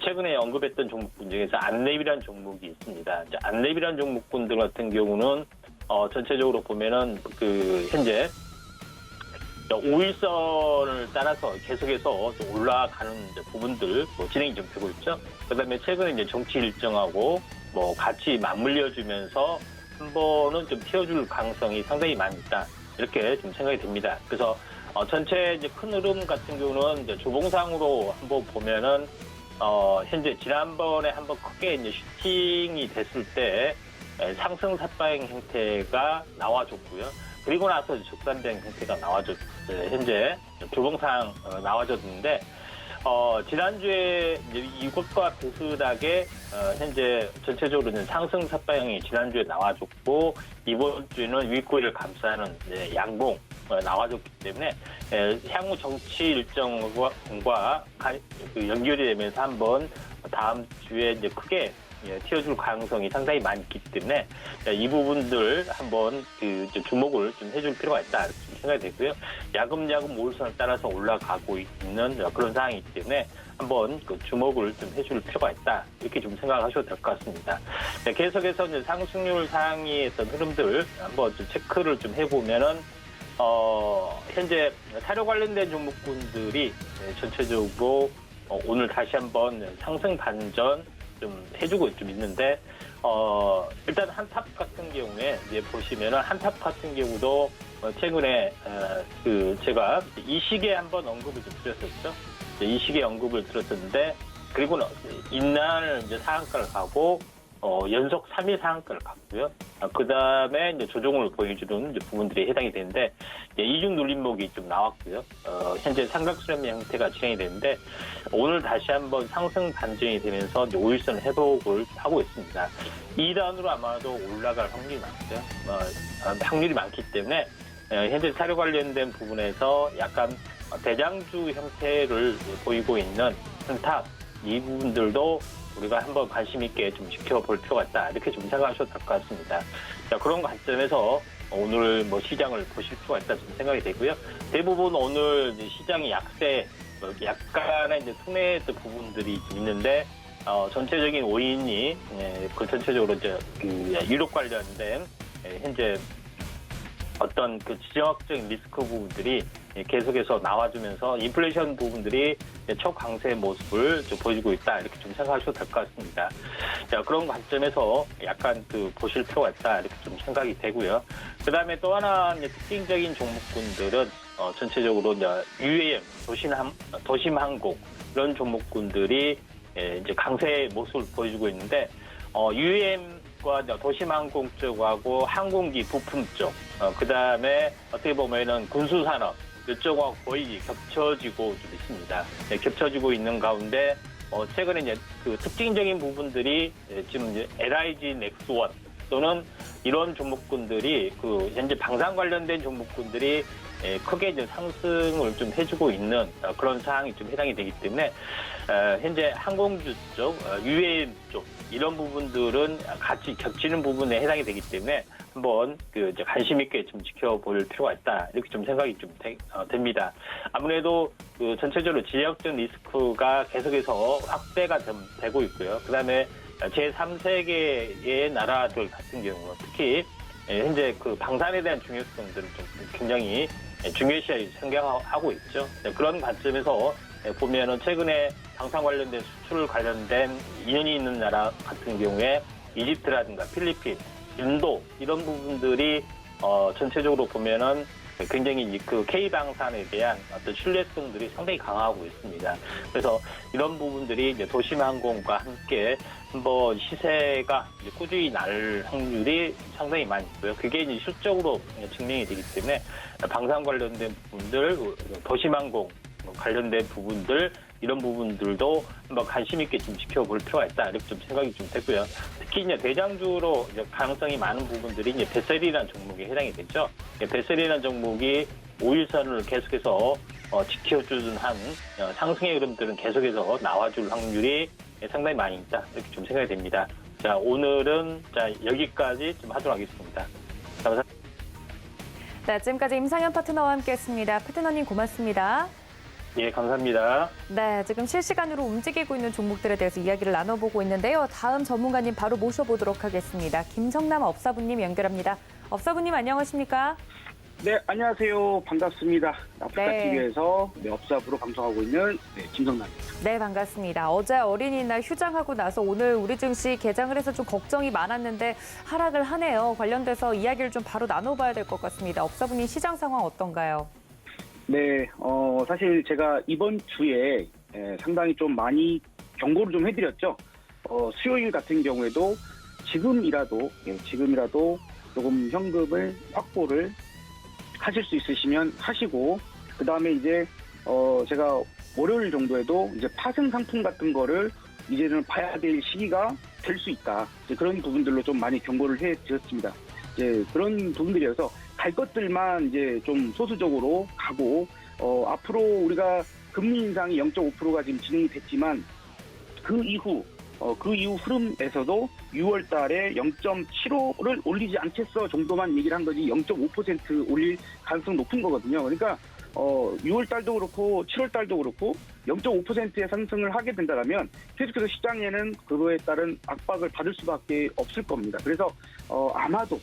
최근에 언급했던 종목군 중에서 안랩이라는 종목이 있습니다. 이제 안랩이라는 종목군들 같은 경우는 전체적으로 보면은 현재 5일선을 따라서 계속해서 좀 올라가는 부분들 진행이 좀 되고 있죠. 그다음에 최근에 이제 정치 일정하고 같이 맞물려주면서 한 번은 좀 튀어줄 가능성이 상당히 많이 있다. 이렇게 좀 생각이 됩니다. 그래서 전체 이제 큰 흐름 같은 경우는 이제 조봉상으로 한번 보면은 현재 지난번에 한번 크게 이제 슈팅이 됐을 때 상승 삿바행 형태가 나와줬고요. 그리고 나서 적산된 형태가 현재 조봉상 나와줬는데 지난주에 이것과 비슷하게 현재 전체적으로 상승 삿바형이 지난주에 나와줬고 이번 주에는 윗꼬리를 감싸는 양봉 나와줬기 때문에 향후 정치 일정과 연결이 되면서 한번 다음 주에 이제 크게 튀어줄 가능성이 상당히 많이 있기 때문에 이 부분들 한번 주목을 좀 해줄 필요가 있다 이렇게 생각이 되고요. 야금야금 5일선을 따라서 올라가고 있는 그런 상황이기 때문에 한번 주목을 좀 해줄 필요가 있다 이렇게 좀 생각하셔도 될 것 같습니다. 계속해서 이제 상승률 상위의 어떤 흐름들 한번 좀 체크를 좀 해보면은 현재 사료 관련된 종목군들이 전체적으로 오늘 다시 한번 상승 반전 좀 해주고 좀 있는데 일단 한탑 같은 경우에 이제 보시면은 한탑 같은 경우도 최근에 제가 이 시기에 한번 언급을 좀 드렸었죠. 이 시기에 언급을 드렸었는데 그리고 이날 이제 상한가를 가고 연속 3일 상한가를 갔고요. 그 다음에 이제 조정을 보여주는 이제 부분들이 해당이 되는데 이중 눌림목이 좀 나왔고요. 현재 삼각수렴 형태가 진행이 되는데 오늘 다시 한번 상승 반전이 되면서 이제 5일선 회복을 하고 있습니다. 2단으로 아마도 올라갈 확률이 많고요. 확률이 많기 때문에 현재 사료 관련된 부분에서 약간 대장주 형태를 보이고 있는 탑 이 부분들도 우리가 한번 관심 있게 좀 지켜볼 필요가 있다. 이렇게 좀 생각하셔도 될 것 같습니다. 자, 그런 관점에서 오늘 시장을 보실 필요가 있다 좀 생각이 되고요. 대부분 오늘 이제 시장이 약세, 약간의 이제 순회했던 부분들이 좀 있는데, 전체적인 원인이, 전체적으로 이제 유럽 관련된, 현재 어떤 지정학적인 리스크 부분들이 계속해서 나와주면서 인플레이션 부분들이 초강세의 모습을 좀 보여주고 있다. 이렇게 좀 생각하셔도 될 것 같습니다. 자, 그런 관점에서 약간 보실 필요가 있다. 이렇게 좀 생각이 되고요. 그 다음에 또 하나 특징적인 종목군들은 전체적으로 UAM, 도심항공 이런 종목군들이 이제 강세의 모습을 보여주고 있는데 UAM과 도심항공 쪽하고 항공기 부품 쪽, 그 다음에 어떻게 보면은 군수산업 이쪽하고 거의 겹쳐지고 좀 있습니다. 겹쳐지고 있는 가운데 최근에 이제 특징적인 부분들이 지금 이제 LIG 넥스원 또는 이런 종목군들이 현재 방산 관련된 종목군들이 크게 이제 상승을 좀 해주고 있는 그런 상황이 좀 해당이 되기 때문에 현재 항공주 쪽, UAM 쪽 이런 부분들은 같이 겹치는 부분에 해당이 되기 때문에 한번 이제 관심 있게 좀 지켜볼 필요가 있다 이렇게 좀 생각이 좀 됩니다. 아무래도 전체적으로 지역적 리스크가 계속해서 확대가 되고 있고요. 그다음에 제3세계의 나라들 같은 경우 특히 현재 그 방산에 대한 중요성들을 좀 굉장히 중요시 생각하고 있죠. 그런 관점에서 보면은 최근에 방산 관련된 수출 관련된 인연이 있는 나라 같은 경우에 이집트라든가 필리핀, 인도 이런 부분들이 전체적으로 보면은 굉장히 그 K방산에 대한 어떤 신뢰성들이 상당히 강하고 있습니다. 그래서 이런 부분들이 이제 도심항공과 함께 한번 시세가 이제 꾸준히 날 확률이 상당히 많이 있고요. 그게 이제 실적으로 증명이 되기 때문에 방산 관련된 부분들, 도심항공 관련된 부분들 이런 부분들도 한번 관심 있게 좀 지켜볼 필요가 있다 이렇게 좀 생각이 좀 되고요. 특히 이제 대장주로 이제 가능성이 많은 부분들이 이제 베셀이라는 종목에 해당이 되죠. 베셀이라는 종목이 5일선을 계속해서 지켜주는 한 상승의 흐름들은 계속해서 나와줄 확률이 상당히 많이 있다 이렇게 좀 생각이 됩니다. 자, 오늘은 여기까지 좀 하도록 하겠습니다. 감사합니다. 네, 지금까지 임상현 파트너와 함께했습니다. 파트너님 고맙습니다. 예, 감사합니다. 네, 지금 실시간으로 움직이고 있는 종목들에 대해서 이야기를 나눠보고 있는데요. 다음 전문가님 바로 모셔보도록 하겠습니다. 김성남 업사부님 연결합니다. 업사부님 안녕하십니까? 네, 안녕하세요. 반갑습니다. 아프리카TV에서 업사부로 방송하고 있는 김성남입니다. 네, 반갑습니다. 어제 어린이날 휴장하고 나서 오늘 우리 증시 개장을 해서 좀 걱정이 많았는데 하락을 하네요. 관련돼서 이야기를 좀 바로 나눠봐야 될 것 같습니다. 업사부님 시장 상황 어떤가요? 네, 사실 제가 이번 주에 상당히 좀 많이 경고를 좀 해드렸죠. 수요일 같은 경우에도 지금이라도 조금 현금을 확보를 하실 수 있으시면 하시고, 그 다음에 이제 제가 월요일 정도에도 이제 파생 상품 같은 거를 이제는 봐야 될 시기가 될 수 있다. 이제 그런 부분들로 좀 많이 경고를 해드렸습니다. 이제 그런 부분들이어서 갈 것들만 이제 좀 소수적으로 가고, 앞으로 우리가 금리 인상이 0.5%가 지금 진행이 됐지만 그 이후 흐름에서도 6월 달에 0.75를 올리지 않겠어 정도만 얘기를 한 거지 0.5% 올릴 가능성이 높은 거거든요. 그러니까 6월 달도 그렇고 7월 달도 그렇고 0.5%의 상승을 하게 된다면 계속해서 시장에는 그거에 따른 압박을 받을 수밖에 없을 겁니다. 그래서 아마도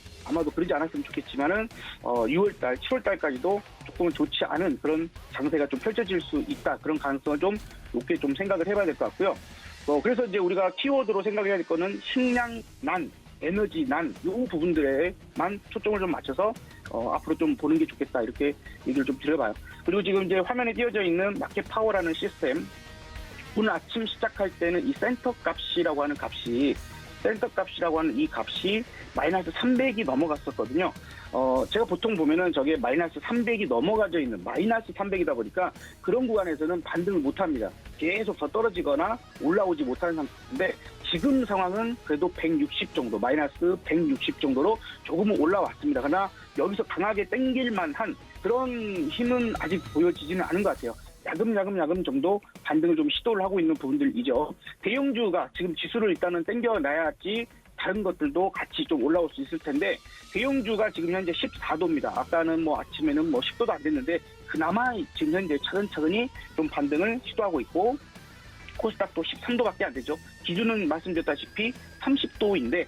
그러지 않았으면 좋겠지만은 6월 달, 7월 달까지도 조금은 좋지 않은 그런 장세가 좀 펼쳐질 수 있다. 그런 가능성을 좀 높게 좀 생각을 해봐야 될 것 같고요. 그래서 이제 우리가 키워드로 생각해야 될 거는 식량 난, 에너지 난, 이 부분들에만 초점을 좀 맞춰서 앞으로 좀 보는 게 좋겠다. 이렇게 얘기를 좀 드려봐요. 그리고 지금 이제 화면에 띄어져 있는 마켓 파워라는 시스템. 오늘 아침 시작할 때는 이 센터 값이라고 하는 이 값이 마이너스 300이 넘어갔었거든요. 제가 보통 보면은 저게 마이너스 300이 넘어가져 있는 마이너스 300이다 보니까 그런 구간에서는 반등을 못 합니다. 계속 더 떨어지거나 올라오지 못하는 상태인데 지금 상황은 그래도 160 정도, 마이너스 160 정도로 조금은 올라왔습니다. 그러나 여기서 강하게 땡길만 한 그런 힘은 아직 보여지지는 않은 것 같아요. 야금 정도 반등을 좀 시도를 하고 있는 부분들이죠. 대형주가 지금 지수를 일단은 땡겨놔야지 다른 것들도 같이 좀 올라올 수 있을 텐데 대형주가 지금 현재 14도입니다. 아까는 아침에는 10도도 안 됐는데 그나마 지금 현재 차근차근히 좀 반등을 시도하고 있고 코스닥도 13도밖에 안 되죠. 기준은 말씀드렸다시피 30도인데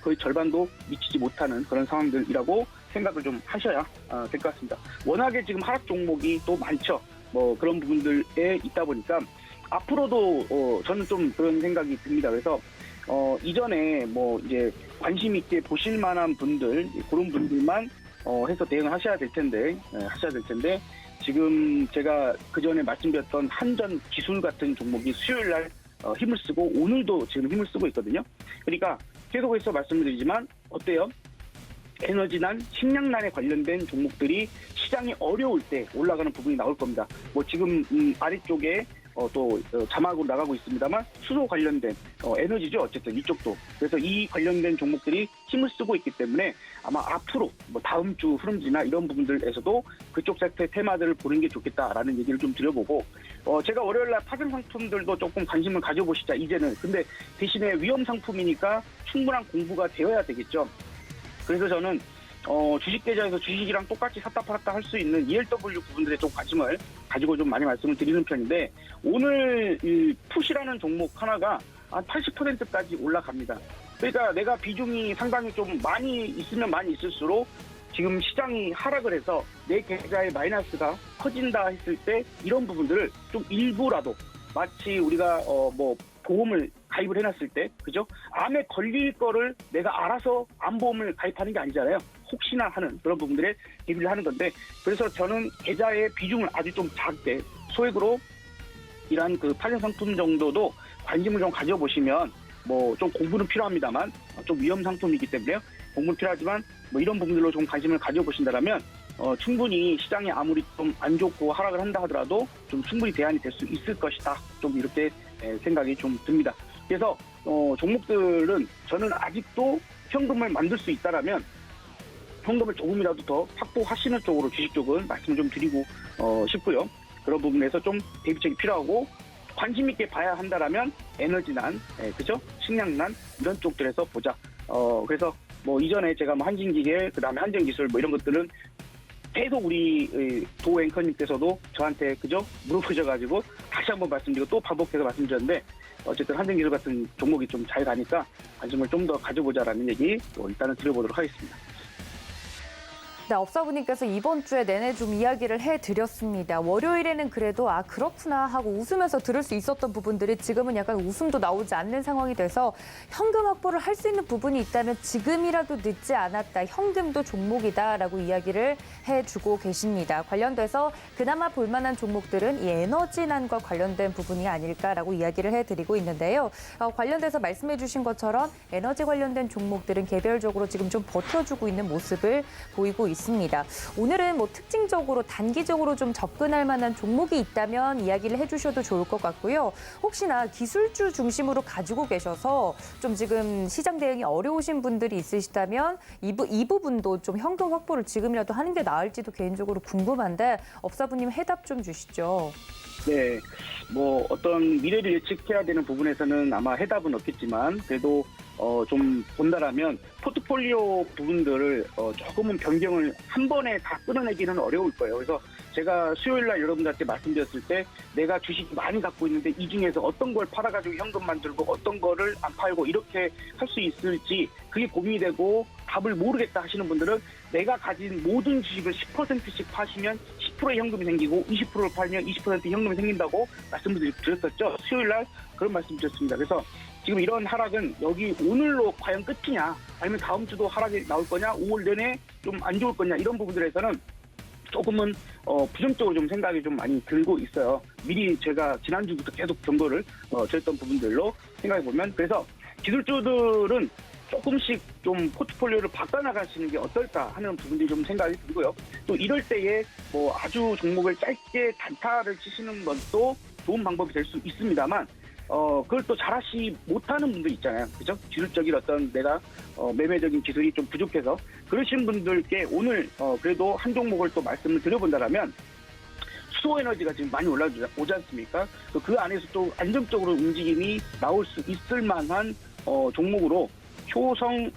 거의 절반도 미치지 못하는 그런 상황들이라고 생각을 좀 하셔야 될 것 같습니다. 워낙에 지금 하락 종목이 또 많죠. 그런 부분들에 있다 보니까 앞으로도 저는 좀 그런 생각이 듭니다. 그래서 이전에 이제 관심 있게 보실 만한 분들 그런 분들만 해서 대응을 하셔야 될 텐데 지금 제가 그 전에 말씀드렸던 한전 기술 같은 종목이 수요일 날 힘을 쓰고 오늘도 지금 힘을 쓰고 있거든요. 그러니까 계속해서 말씀드리지만 어때요? 에너지난, 식량난에 관련된 종목들이 시장이 어려울 때 올라가는 부분이 나올 겁니다. 지금 아래쪽에 또 자막으로 나가고 있습니다만 수소 관련된 에너지죠. 어쨌든 이쪽도. 그래서 이 관련된 종목들이 힘을 쓰고 있기 때문에 아마 앞으로 다음 주 흐름지나 이런 부분들에서도 그쪽 섹터의 테마들을 보는 게 좋겠다라는 얘기를 좀 드려보고 제가 월요일날 파생 상품들도 조금 관심을 가져보시자 이제는. 근데 대신에 위험 상품이니까 충분한 공부가 되어야 되겠죠. 그래서 저는 주식계좌에서 주식이랑 똑같이 샀다 팔았다 할 수 있는 ELW 부분들에 좀 관심을 가지고 좀 많이 말씀을 드리는 편인데 오늘 이 풋이라는 종목 하나가 한 80%까지 올라갑니다. 그러니까 내가 비중이 상당히 좀 많이 있으면 많이 있을수록 지금 시장이 하락을 해서 내 계좌의 마이너스가 커진다 했을 때 이런 부분들을 좀 일부라도 마치 우리가 뭐 보험을 가입을 해놨을 때 그죠? 암에 걸릴 거를 내가 알아서 암보험을 가입하는 게 아니잖아요. 혹시나 하는 그런 부분들에 대비를 하는 건데 그래서 저는 계좌의 비중을 아주 좀 작게 소액으로 이러한 그 파생 상품 정도도 관심을 좀 가져보시면 뭐 좀 공부는 필요합니다만 좀 위험 상품이기 때문에요. 공부는 필요하지만 뭐 이런 부분들로 좀 관심을 가져보신다면 충분히 시장이 아무리 좀 안 좋고 하락을 한다 하더라도 좀 충분히 대안이 될 수 있을 것이다. 좀 이렇게 생각이 좀 듭니다. 그래서 종목들은 저는 아직도 현금을 만들 수 있다라면 현금을 조금이라도 더 확보하시는 쪽으로 주식 쪽은 말씀을 좀 드리고 싶고요. 그런 부분에서 좀 대비책이 필요하고 관심 있게 봐야 한다라면 에너지난, 그죠? 식량난 이런 쪽들에서 보자. 그래서 뭐 이전에 제가 뭐 한진기계, 그다음에 한전기술 뭐 이런 것들은 계속 우리 도 앵커님께서도 저한테 그죠? 물어보셔가지고 다시 한번 말씀드리고 또 반복해서 말씀드렸는데 어쨌든 한전기술 같은 종목이 좀 잘 가니까 관심을 좀 더 가져보자라는 얘기 일단은 드려보도록 하겠습니다. 네, 업사부님께서 이번 주에 내내 좀 이야기를 해드렸습니다. 월요일에는 그래도 그렇구나 하고 웃으면서 들을 수 있었던 부분들이 지금은 약간 웃음도 나오지 않는 상황이 돼서 현금 확보를 할 수 있는 부분이 있다면 지금이라도 늦지 않았다. 현금도 종목이다라고 이야기를 해주고 계십니다. 관련돼서 그나마 볼만한 종목들은 이 에너지난과 관련된 부분이 아닐까라고 이야기를 해드리고 있는데요. 관련돼서 말씀해 주신 것처럼 에너지 관련된 종목들은 개별적으로 지금 좀 버텨주고 있는 모습을 보이고 있습니다. 오늘은 뭐 특징적으로 단기적으로 좀 접근할 만한 종목이 있다면 이야기를 해주셔도 좋을 것 같고요. 혹시나 기술주 중심으로 가지고 계셔서 좀 지금 시장 대응이 어려우신 분들이 있으시다면 이 부분도 좀 현금 확보를 지금이라도 하는 게 나을지도 개인적으로 궁금한데 업사부님 해답 좀 주시죠. 네, 뭐 어떤 미래를 예측해야 되는 부분에서는 아마 해답은 없겠지만 그래도 좀 본다라면 포트폴리오 부분들을 조금은 변경을 한 번에 다 끊어내기는 어려울 거예요. 그래서 제가 수요일 날 여러분들한테 말씀드렸을 때 내가 주식 많이 갖고 있는데 이 중에서 어떤 걸 팔아가지고 현금 만들고 어떤 거를 안 팔고 이렇게 할 수 있을지 그게 고민이 되고 답을 모르겠다 하시는 분들은 내가 가진 모든 주식을 10%씩 파시면 10%의 현금이 생기고 20%를 팔면 20%의 현금이 생긴다고 말씀을 드렸었죠. 수요일 날 그런 말씀 드렸습니다. 그래서 지금 이런 하락은 여기 오늘로 과연 끝이냐 아니면 다음 주도 하락이 나올 거냐 5월 내내 좀 안 좋을 거냐 이런 부분들에서는 조금은 부정적으로 좀 생각이 좀 많이 들고 있어요. 미리 제가 지난주부터 계속 경고를 드렸던 부분들로 생각해 보면 그래서 기술주들은 조금씩 좀 포트폴리오를 바꿔나가시는 게 어떨까 하는 부분들이 좀 생각이 들고요. 또 이럴 때에 뭐 아주 종목을 짧게 단타를 치시는 것도 좋은 방법이 될 수 있습니다만 그걸 또 잘하시 못하는 분들 있잖아요. 그죠? 기술적인 어떤 내가 매매적인 기술이 좀 부족해서 그러신 분들께 오늘 그래도 한 종목을 또 말씀을 드려본다라면 수소에너지가 지금 많이 올라오지 않습니까? 그 안에서 또 안정적으로 움직임이 나올 수 있을 만한 종목으로 효성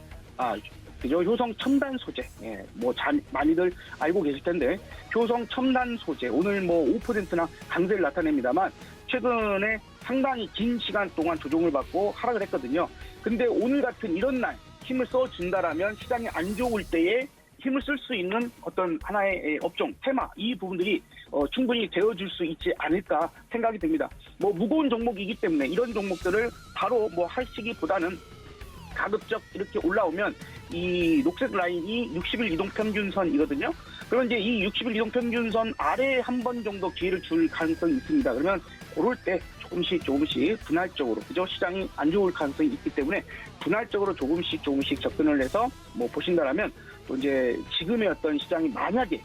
첨단 소재. 예, 뭐 많이들 알고 계실 텐데 효성 첨단 소재 오늘 뭐 5%나 강세를 나타냅니다만 최근에 상당히 긴 시간 동안 조정을 받고 하락을 했거든요. 근데 오늘 같은 이런 날 힘을 써준다라면 시장이 안 좋을 때에 힘을 쓸 수 있는 어떤 하나의 업종, 테마 이 부분들이 충분히 되어줄 수 있지 않을까 생각이 듭니다. 뭐 무거운 종목이기 때문에 이런 종목들을 바로 뭐 하시기보다는 가급적 이렇게 올라오면 이 녹색 라인이 60일 이동평균선이거든요. 그럼 이제 이 60일 이동평균선 아래에 한 번 정도 기회를 줄 가능성이 있습니다. 그러면 그럴 때 조금씩 분할적으로 그죠? 시장이 안 좋을 가능성이 있기 때문에 분할적으로 조금씩 접근을 해서 뭐 보신다라면 또 이제 지금의 어떤 시장이 만약에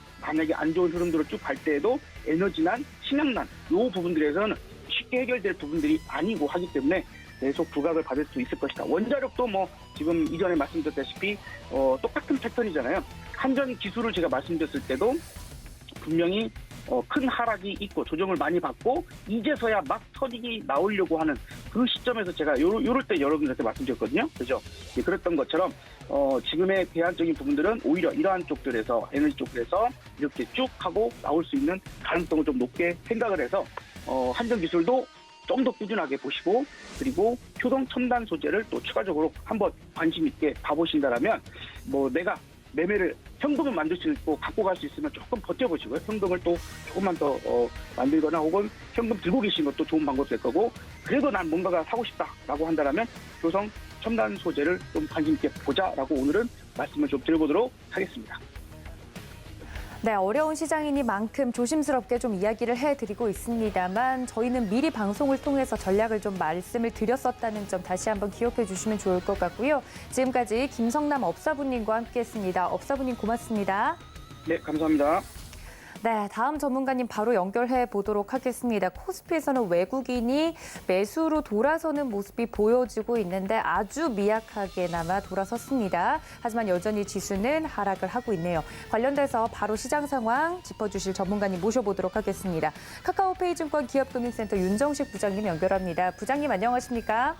안 좋은 흐름대로 쭉 갈 때에도 에너지난, 식량난 요 부분들에서는 쉽게 해결될 부분들이 아니고 하기 때문에 계속 부각을 받을 수 있을 것이다. 원자력도 뭐 지금 이전에 말씀드렸다시피 똑같은 패턴이잖아요. 한전 기술을 제가 말씀드렸을 때도 분명히 큰 하락이 있고 조정을 많이 받고 이제서야 막 터지기 나오려고 하는 그 시점에서 제가 요럴 때 여러분들한테 말씀드렸거든요. 그죠? 예, 그랬던 것처럼 지금의 대안적인 부분들은 오히려 이러한 쪽들에서 에너지 쪽들에서 이렇게 쭉 하고 나올 수 있는 가능성을 좀 높게 생각을 해서 한전 기술도 좀 더 꾸준하게 보시고 그리고 효성 첨단 소재를 또 추가적으로 한번 관심 있게 봐보신다라면 뭐 내가 매매를 현금을 만들 수 있고 갖고 갈 수 있으면 조금 버텨보시고요. 현금을 또 조금만 더 만들거나 혹은 현금 들고 계신 것도 좋은 방법이 될 거고 그래도 난 뭔가가 사고 싶다라고 한다면 효성 첨단 소재를 좀 관심 있게 보자라고 오늘은 말씀을 좀 드려보도록 하겠습니다. 네, 어려운 시장이니만큼 조심스럽게 좀 이야기를 해드리고 있습니다만 저희는 미리 방송을 통해서 전략을 좀 말씀을 드렸었다는 점 다시 한번 기억해 주시면 좋을 것 같고요. 지금까지 김성남 업사부님과 함께했습니다. 업사부님 고맙습니다. 네, 감사합니다. 네, 다음 전문가님 바로 연결해 보도록 하겠습니다. 코스피에서는 외국인이 매수로 돌아서는 모습이 보여지고 있는데 아주 미약하게나마 돌아섰습니다. 하지만 여전히 지수는 하락을 하고 있네요. 관련돼서 바로 시장 상황 짚어주실 전문가님 모셔보도록 하겠습니다. 카카오페이 증권 기업금융센터 윤정식 부장님 연결합니다. 부장님 안녕하십니까?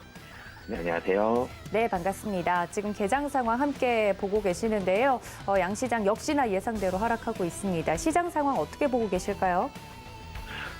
네, 안녕하세요. 네, 반갑습니다. 지금 개장 상황 함께 보고 계시는데요. 양시장 역시나 예상대로 하락하고 있습니다. 시장 상황 어떻게 보고 계실까요?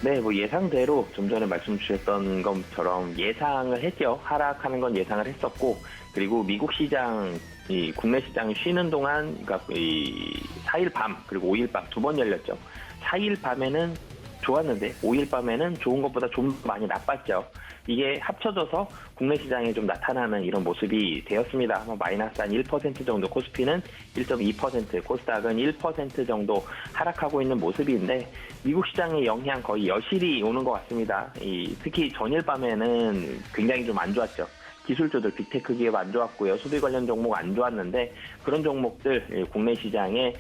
네, 뭐 예상대로 좀 전에 말씀 주셨던 것처럼 예상을 했죠. 하락하는 건 예상을 했었고, 그리고 미국 시장, 이 국내 시장 쉬는 동안, 그러니까 이 4일 밤 그리고 5일 밤 두 번 열렸죠. 4일 밤에는 좋았는데 5일 밤에는 좋은 것보다 좀 많이 나빴죠. 이게 합쳐져서 국내 시장에 좀 나타나는 이런 모습이 되었습니다. 마이너스 한 1% 정도, 코스피는 1.2%, 코스닥은 1% 정도 하락하고 있는 모습인데 미국 시장의 영향 거의 여실히 오는 것 같습니다. 특히 전일 밤에는 굉장히 좀 안 좋았죠. 기술주들, 빅테크 기업 안 좋았고요. 소비 관련 종목 안 좋았는데 그런 종목들 국내 시장에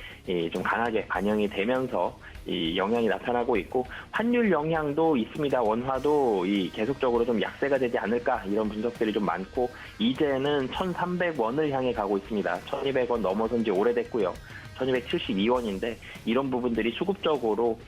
좀 강하게 반영이 되면서 이 영향이 나타나고 있고 환율 영향도 있습니다. 원화도 계속적으로 좀 약세가 되지 않을까 이런 분석들이 좀 많고 이제는 1,300원을 향해 가고 있습니다. 1,200원 넘어선 지 오래됐고요. 1,272원인데 이런 부분들이 수급적으로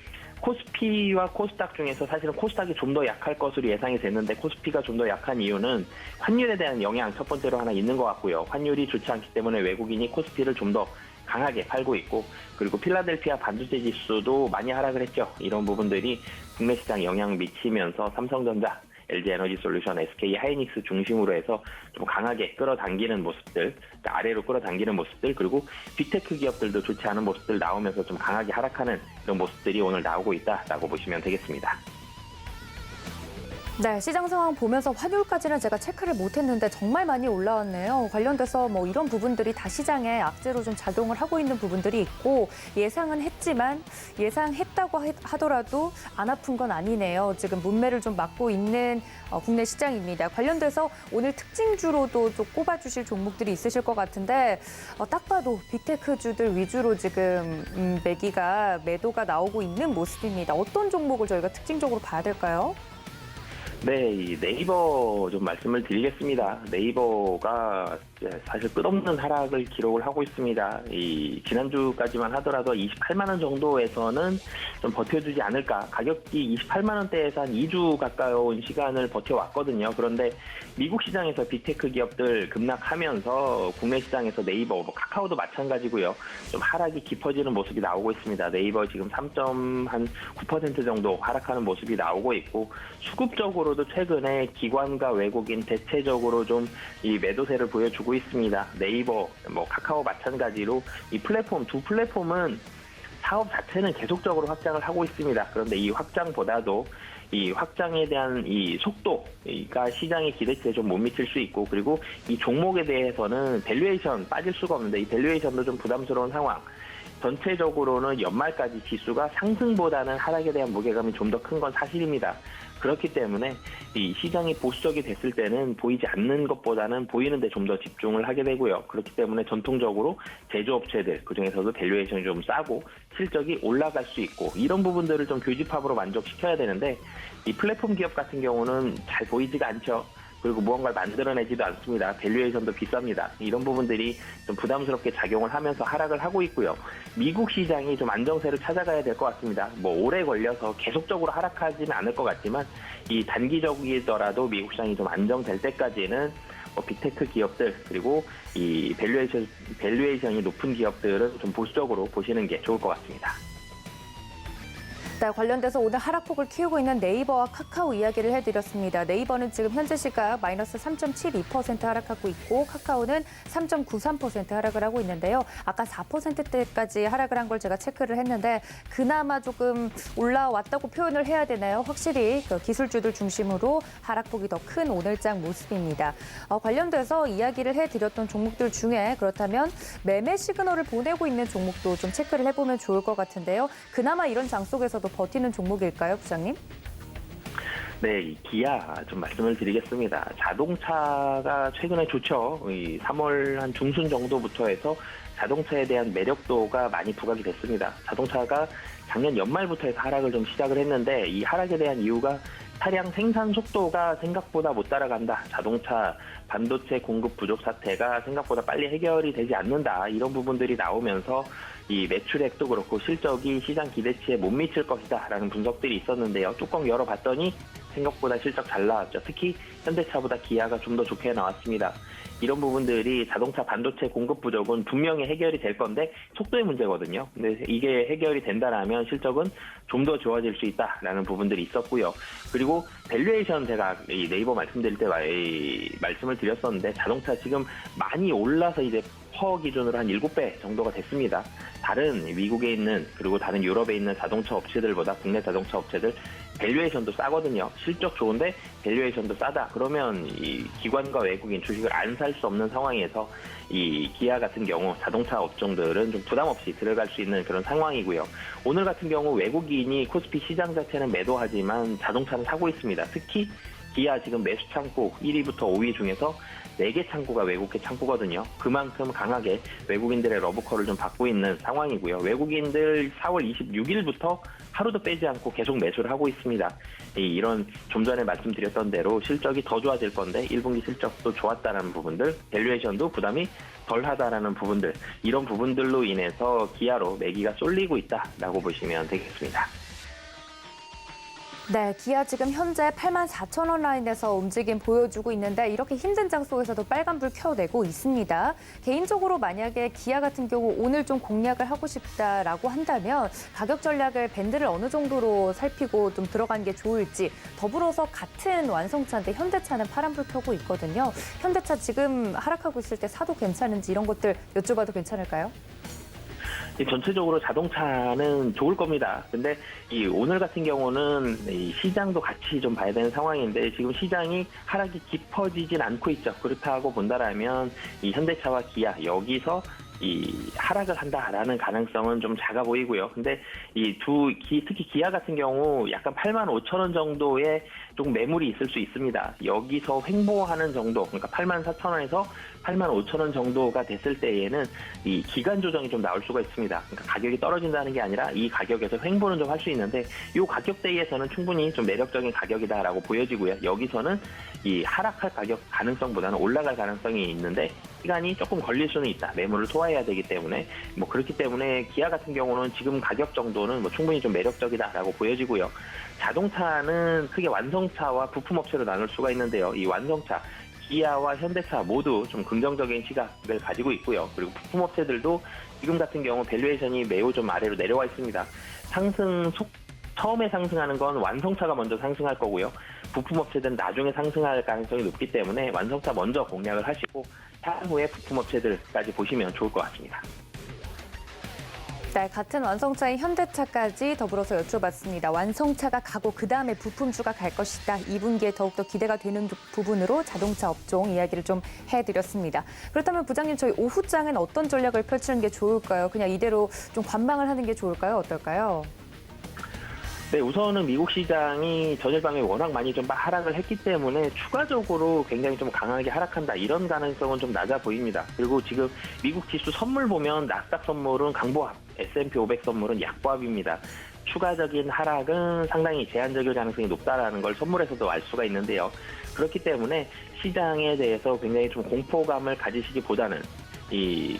코스피와 코스닥 중에서 사실은 코스닥이 좀 더 약할 것으로 예상이 됐는데 코스피가 좀 더 약한 이유는 환율에 대한 영향 첫 번째로 하나 있는 것 같고요. 환율이 좋지 않기 때문에 외국인이 코스피를 좀 더 강하게 팔고 있고 그리고 필라델피아 반도체 지수도 많이 하락을 했죠. 이런 부분들이 국내 시장에 영향을 미치면서 삼성전자, LG에너지솔루션, SK하이닉스 중심으로 해서 좀 강하게 끌어당기는 모습들, 그러니까 아래로 끌어당기는 모습들 그리고 빅테크 기업들도 좋지 않은 모습들 나오면서 좀 강하게 하락하는 이런 모습들이 오늘 나오고 있다라고 보시면 되겠습니다. 네, 시장 상황 보면서 환율까지는 제가 체크를 못했는데 정말 많이 올라왔네요. 관련돼서 뭐 이런 부분들이 다 시장에 악재로 좀 작용을 하고 있는 부분들이 있고 예상은 했지만 예상했다고 하더라도 안 아픈 건 아니네요. 지금 문매를 좀 막고 있는 국내 시장입니다. 관련돼서 오늘 특징주로도 좀 꼽아주실 종목들이 있으실 것 같은데 딱 봐도 빅테크주들 위주로 지금 매도가 나오고 있는 모습입니다. 어떤 종목을 저희가 특징적으로 봐야 될까요? 네, 이 네이버 좀 말씀을 드리겠습니다. 네이버가 사실 끝없는 하락을 기록을 하고 있습니다. 지난주까지만 하더라도 28만 원 정도에서는 좀 버텨주지 않을까. 가격이 28만 원대에서 한 2주 가까운 시간을 버텨왔거든요. 그런데 미국 시장에서 빅테크 기업들 급락하면서 국내 시장에서 네이버, 카카오도 마찬가지고요. 좀 하락이 깊어지는 모습이 나오고 있습니다. 네이버 지금 3.9% 정도 하락하는 모습이 나오고 있고 수급적으로도 최근에 기관과 외국인 대체적으로 좀 이 매도세를 보여주고 있습니다. 네이버, 카카오 마찬가지로 이 두 플랫폼은 사업 자체는 계속적으로 확장을 하고 있습니다. 그런데 이 확장보다도 이 확장에 대한 이 속도가 시장의 기대치에 좀 못 미칠 수 있고 그리고 이 종목에 대해서는 밸류에이션 빠질 수가 없는데 이 밸류에이션도 좀 부담스러운 상황. 전체적으로는 연말까지 지수가 상승보다는 하락에 대한 무게감이 좀 더 큰 건 사실입니다. 그렇기 때문에 이 시장이 보수적이 됐을 때는 보이지 않는 것보다는 보이는 데 좀 더 집중을 하게 되고요. 그렇기 때문에 전통적으로 제조업체들, 그중에서도 밸류에이션이 좀 싸고 실적이 올라갈 수 있고 이런 부분들을 좀 교집합으로 만족시켜야 되는데 이 플랫폼 기업 같은 경우는 잘 보이지가 않죠. 그리고 무언가를 만들어내지도 않습니다. 밸류에이션도 비쌉니다. 이런 부분들이 좀 부담스럽게 작용을 하면서 하락을 하고 있고요. 미국 시장이 좀 안정세를 찾아가야 될 것 같습니다. 오래 걸려서 계속적으로 하락하지는 않을 것 같지만 이 단기적이더라도 미국 시장이 좀 안정될 때까지는 빅테크 기업들 그리고 이 밸류에이션이 높은 기업들은 좀 보수적으로 보시는 게 좋을 것 같습니다. 네, 관련돼서 오늘 하락폭을 키우고 있는 네이버와 카카오 이야기를 해드렸습니다. 네이버는 지금 현재 시각 마이너스 3.72% 하락하고 있고 카카오는 3.93% 하락을 하고 있는데요. 아까 4%대까지 하락을 한 걸 제가 체크를 했는데 그나마 조금 올라왔다고 표현을 해야 되나요? 확실히 그 기술주들 중심으로 하락폭이 더 큰 오늘장 모습입니다. 관련돼서 이야기를 해드렸던 종목들 중에 그렇다면 매매 시그널을 보내고 있는 종목도 좀 체크를 해보면 좋을 것 같은데요. 그나마 이런 장 속에서도 버티는 종목일까요, 부장님? 네, 이 기아 좀 말씀을 드리겠습니다. 자동차가 최근에 좋죠. 이 3월 한 중순 정도부터 해서 자동차에 대한 매력도가 많이 부각이 됐습니다. 자동차가 작년 연말부터 해서 하락을 좀 시작을 했는데 이 하락에 대한 이유가 차량 생산 속도가 생각보다 못 따라간다. 자동차 반도체 공급 부족 사태가 생각보다 빨리 해결이 되지 않는다. 이런 부분들이 나오면서 이 매출액도 그렇고 실적이 시장 기대치에 못 미칠 것이다라는 분석들이 있었는데요. 뚜껑 열어봤더니 생각보다 실적 잘 나왔죠. 특히 현대차보다 기아가 좀 더 좋게 나왔습니다. 이런 부분들이 자동차 반도체 공급 부족은 분명히 해결이 될 건데 속도의 문제거든요. 근데 이게 해결이 된다라면 실적은 좀 더 좋아질 수 있다라는 부분들이 있었고요. 그리고 밸류에이션 제가 이 네이버 말씀드릴 때 말씀을 드렸었는데 자동차 지금 많이 올라서 이제 퍼 기준으로 한 7배 정도가 됐습니다. 다른 미국에 있는 그리고 다른 유럽에 있는 자동차 업체들보다 국내 자동차 업체들 밸류에이션도 싸거든요. 실적 좋은데 밸류에이션도 싸다. 그러면 이 기관과 외국인 주식을 안 살 수 없는 상황에서 이 기아 같은 경우 자동차 업종들은 좀 부담 없이 들어갈 수 있는 그런 상황이고요. 오늘 같은 경우 외국인이 코스피 시장 자체는 매도하지만 자동차는 사고 있습니다. 특히 기아 지금 매수 창구 1위부터 5위 중에서 4개 창구가 외국계 창구거든요. 그만큼 강하게 외국인들의 러브콜을 좀 받고 있는 상황이고요. 외국인들 4월 26일부터 하루도 빼지 않고 계속 매수를 하고 있습니다. 이런 좀 전에 말씀드렸던 대로 실적이 더 좋아질 건데 1분기 실적도 좋았다는 부분들, 밸류에이션도 부담이 덜하다라는 부분들, 이런 부분들로 인해서 기아로 매기가 쏠리고 있다라고 보시면 되겠습니다. 네, 기아 지금 현재 84,000원 라인에서 움직임 보여주고 있는데 이렇게 힘든 장 속에서도 빨간불 켜내고 있습니다. 개인적으로 만약에 기아 같은 경우 오늘 좀 공략을 하고 싶다라고 한다면 가격 전략을 밴드를 어느 정도로 살피고 좀 들어간 게 좋을지, 더불어서 같은 완성차인데 현대차는 파란불 켜고 있거든요. 현대차 지금 하락하고 있을 때 사도 괜찮은지 이런 것들 여쭤봐도 괜찮을까요? 전체적으로 자동차는 좋을 겁니다. 근데 이 오늘 같은 경우는 이 시장도 같이 좀 봐야 되는 상황인데 지금 시장이 하락이 깊어지진 않고 있죠. 그렇다고 본다라면 이 현대차와 기아 여기서 이 하락을 한다라는 가능성은 좀 작아 보이고요. 근데 이 특히 기아 같은 경우 약간 85,000원 정도의 좀 매물이 있을 수 있습니다. 여기서 횡보하는 정도, 그러니까 84,000원에서 85,000원 정도가 됐을 때에는 이 기간 조정이 좀 나올 수가 있습니다. 그러니까 가격이 떨어진다는 게 아니라 이 가격에서 횡보는 좀 할 수 있는데 이 가격대에서는 충분히 좀 매력적인 가격이다라고 보여지고요. 여기서는 이 하락할 가격 가능성보다는 올라갈 가능성이 있는데 시간이 조금 걸릴 수는 있다. 매물을 소화해야 되기 때문에 그렇기 때문에 기아 같은 경우는 지금 가격 정도는 충분히 좀 매력적이다라고 보여지고요. 자동차는 크게 완성차와 부품업체로 나눌 수가 있는데요. 이 완성차 기아와 현대차 모두 좀 긍정적인 시각을 가지고 있고요. 그리고 부품업체들도 지금 같은 경우 밸류에이션이 매우 좀 아래로 내려와 있습니다. 처음에 상승하는 건 완성차가 먼저 상승할 거고요. 부품업체들은 나중에 상승할 가능성이 높기 때문에 완성차 먼저 공략을 하시고 향후에 부품업체들까지 보시면 좋을 것 같습니다. 네, 같은 완성차인 현대차까지 더불어서 여쭤봤습니다. 완성차가 가고 그다음에 부품주가 갈 것이다. 2분기에 더욱더 기대가 되는 부분으로 자동차 업종 이야기를 좀 해드렸습니다. 그렇다면 부장님, 저희 오후장엔 어떤 전략을 펼치는 게 좋을까요? 그냥 이대로 좀 관망을 하는 게 좋을까요? 어떨까요? 네, 우선은 미국 시장이 전일밤에 워낙 많이 좀 하락을 했기 때문에 추가적으로 굉장히 좀 강하게 하락한다. 이런 가능성은 좀 낮아 보입니다. 그리고 지금 미국 지수 선물 보면 나스닥 선물은 강보합, S&P 500 선물은 약보합입니다. 추가적인 하락은 상당히 제한적일 가능성이 높다라는 걸 선물에서도 알 수가 있는데요. 그렇기 때문에 시장에 대해서 굉장히 좀 공포감을 가지시기보다는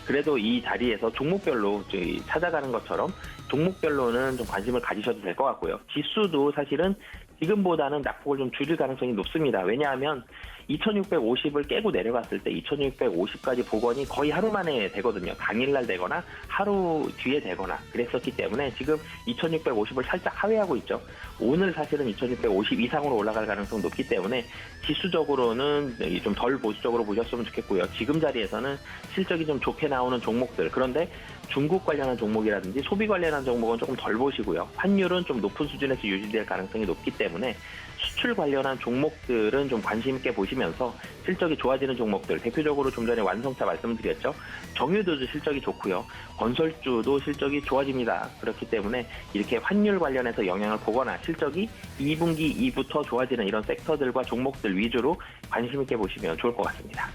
그래도 이 자리에서 종목별로 찾아가는 것처럼 종목별로는 좀 관심을 가지셔도 될 것 같고요. 지수도 사실은 지금보다는 낙폭을 좀 줄일 가능성이 높습니다. 왜냐하면 2650을 깨고 내려갔을 때 2650까지 복원이 거의 하루 만에 되거든요. 당일날 되거나 하루 뒤에 되거나 그랬었기 때문에 지금 2650을 살짝 하회하고 있죠. 오늘 사실은 2650 이상으로 올라갈 가능성이 높기 때문에 지수적으로는 좀 덜 보수적으로 보셨으면 좋겠고요. 지금 자리에서는 실적이 좀 좋게 나오는 종목들, 그런데 중국 관련한 종목이라든지 소비 관련한 종목은 조금 덜 보시고요. 환율은 좀 높은 수준에서 유지될 가능성이 높기 때문에 수출 관련한 종목들은 좀 관심 있게 보시면서 실적이 좋아지는 종목들, 대표적으로 좀 전에 완성차 말씀드렸죠. 정유도도 실적이 좋고요. 건설주도 실적이 좋아집니다. 그렇기 때문에 이렇게 환율 관련해서 영향을 보거나 실적이 2분기 이부터 좋아지는 이런 섹터들과 종목들 위주로 관심 있게 보시면 좋을 것 같습니다.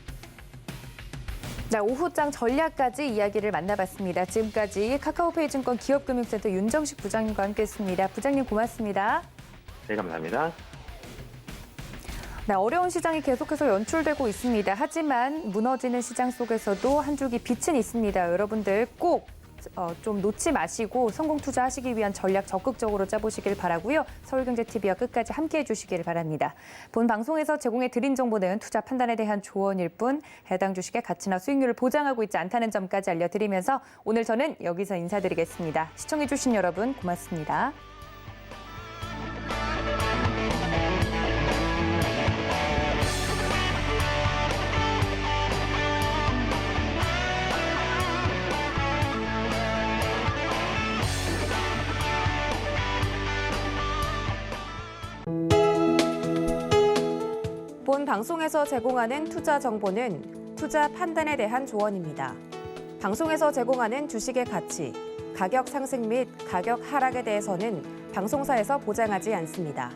네, 오후장 전략까지 이야기를 만나봤습니다. 지금까지 카카오페이 증권 기업금융센터 윤정식 부장님과 함께했습니다. 부장님 고맙습니다. 네, 감사합니다. 네, 어려운 시장이 계속해서 연출되고 있습니다. 하지만 무너지는 시장 속에서도 한 줄기 빛은 있습니다. 여러분들 꼭 좀 놓지 마시고 성공 투자하시기 위한 전략 적극적으로 짜보시길 바라고요. 서울경제TV와 끝까지 함께해 주시길 바랍니다. 본 방송에서 제공해 드린 정보는 투자 판단에 대한 조언일 뿐 해당 주식의 가치나 수익률을 보장하고 있지 않다는 점까지 알려드리면서 오늘 저는 여기서 인사드리겠습니다. 시청해 주신 여러분 고맙습니다. 본 방송에서 제공하는 투자 정보는 투자 판단에 대한 조언입니다. 방송에서 제공하는 주식의 가치, 가격 상승 및 가격 하락에 대해서는 방송사에서 보장하지 않습니다.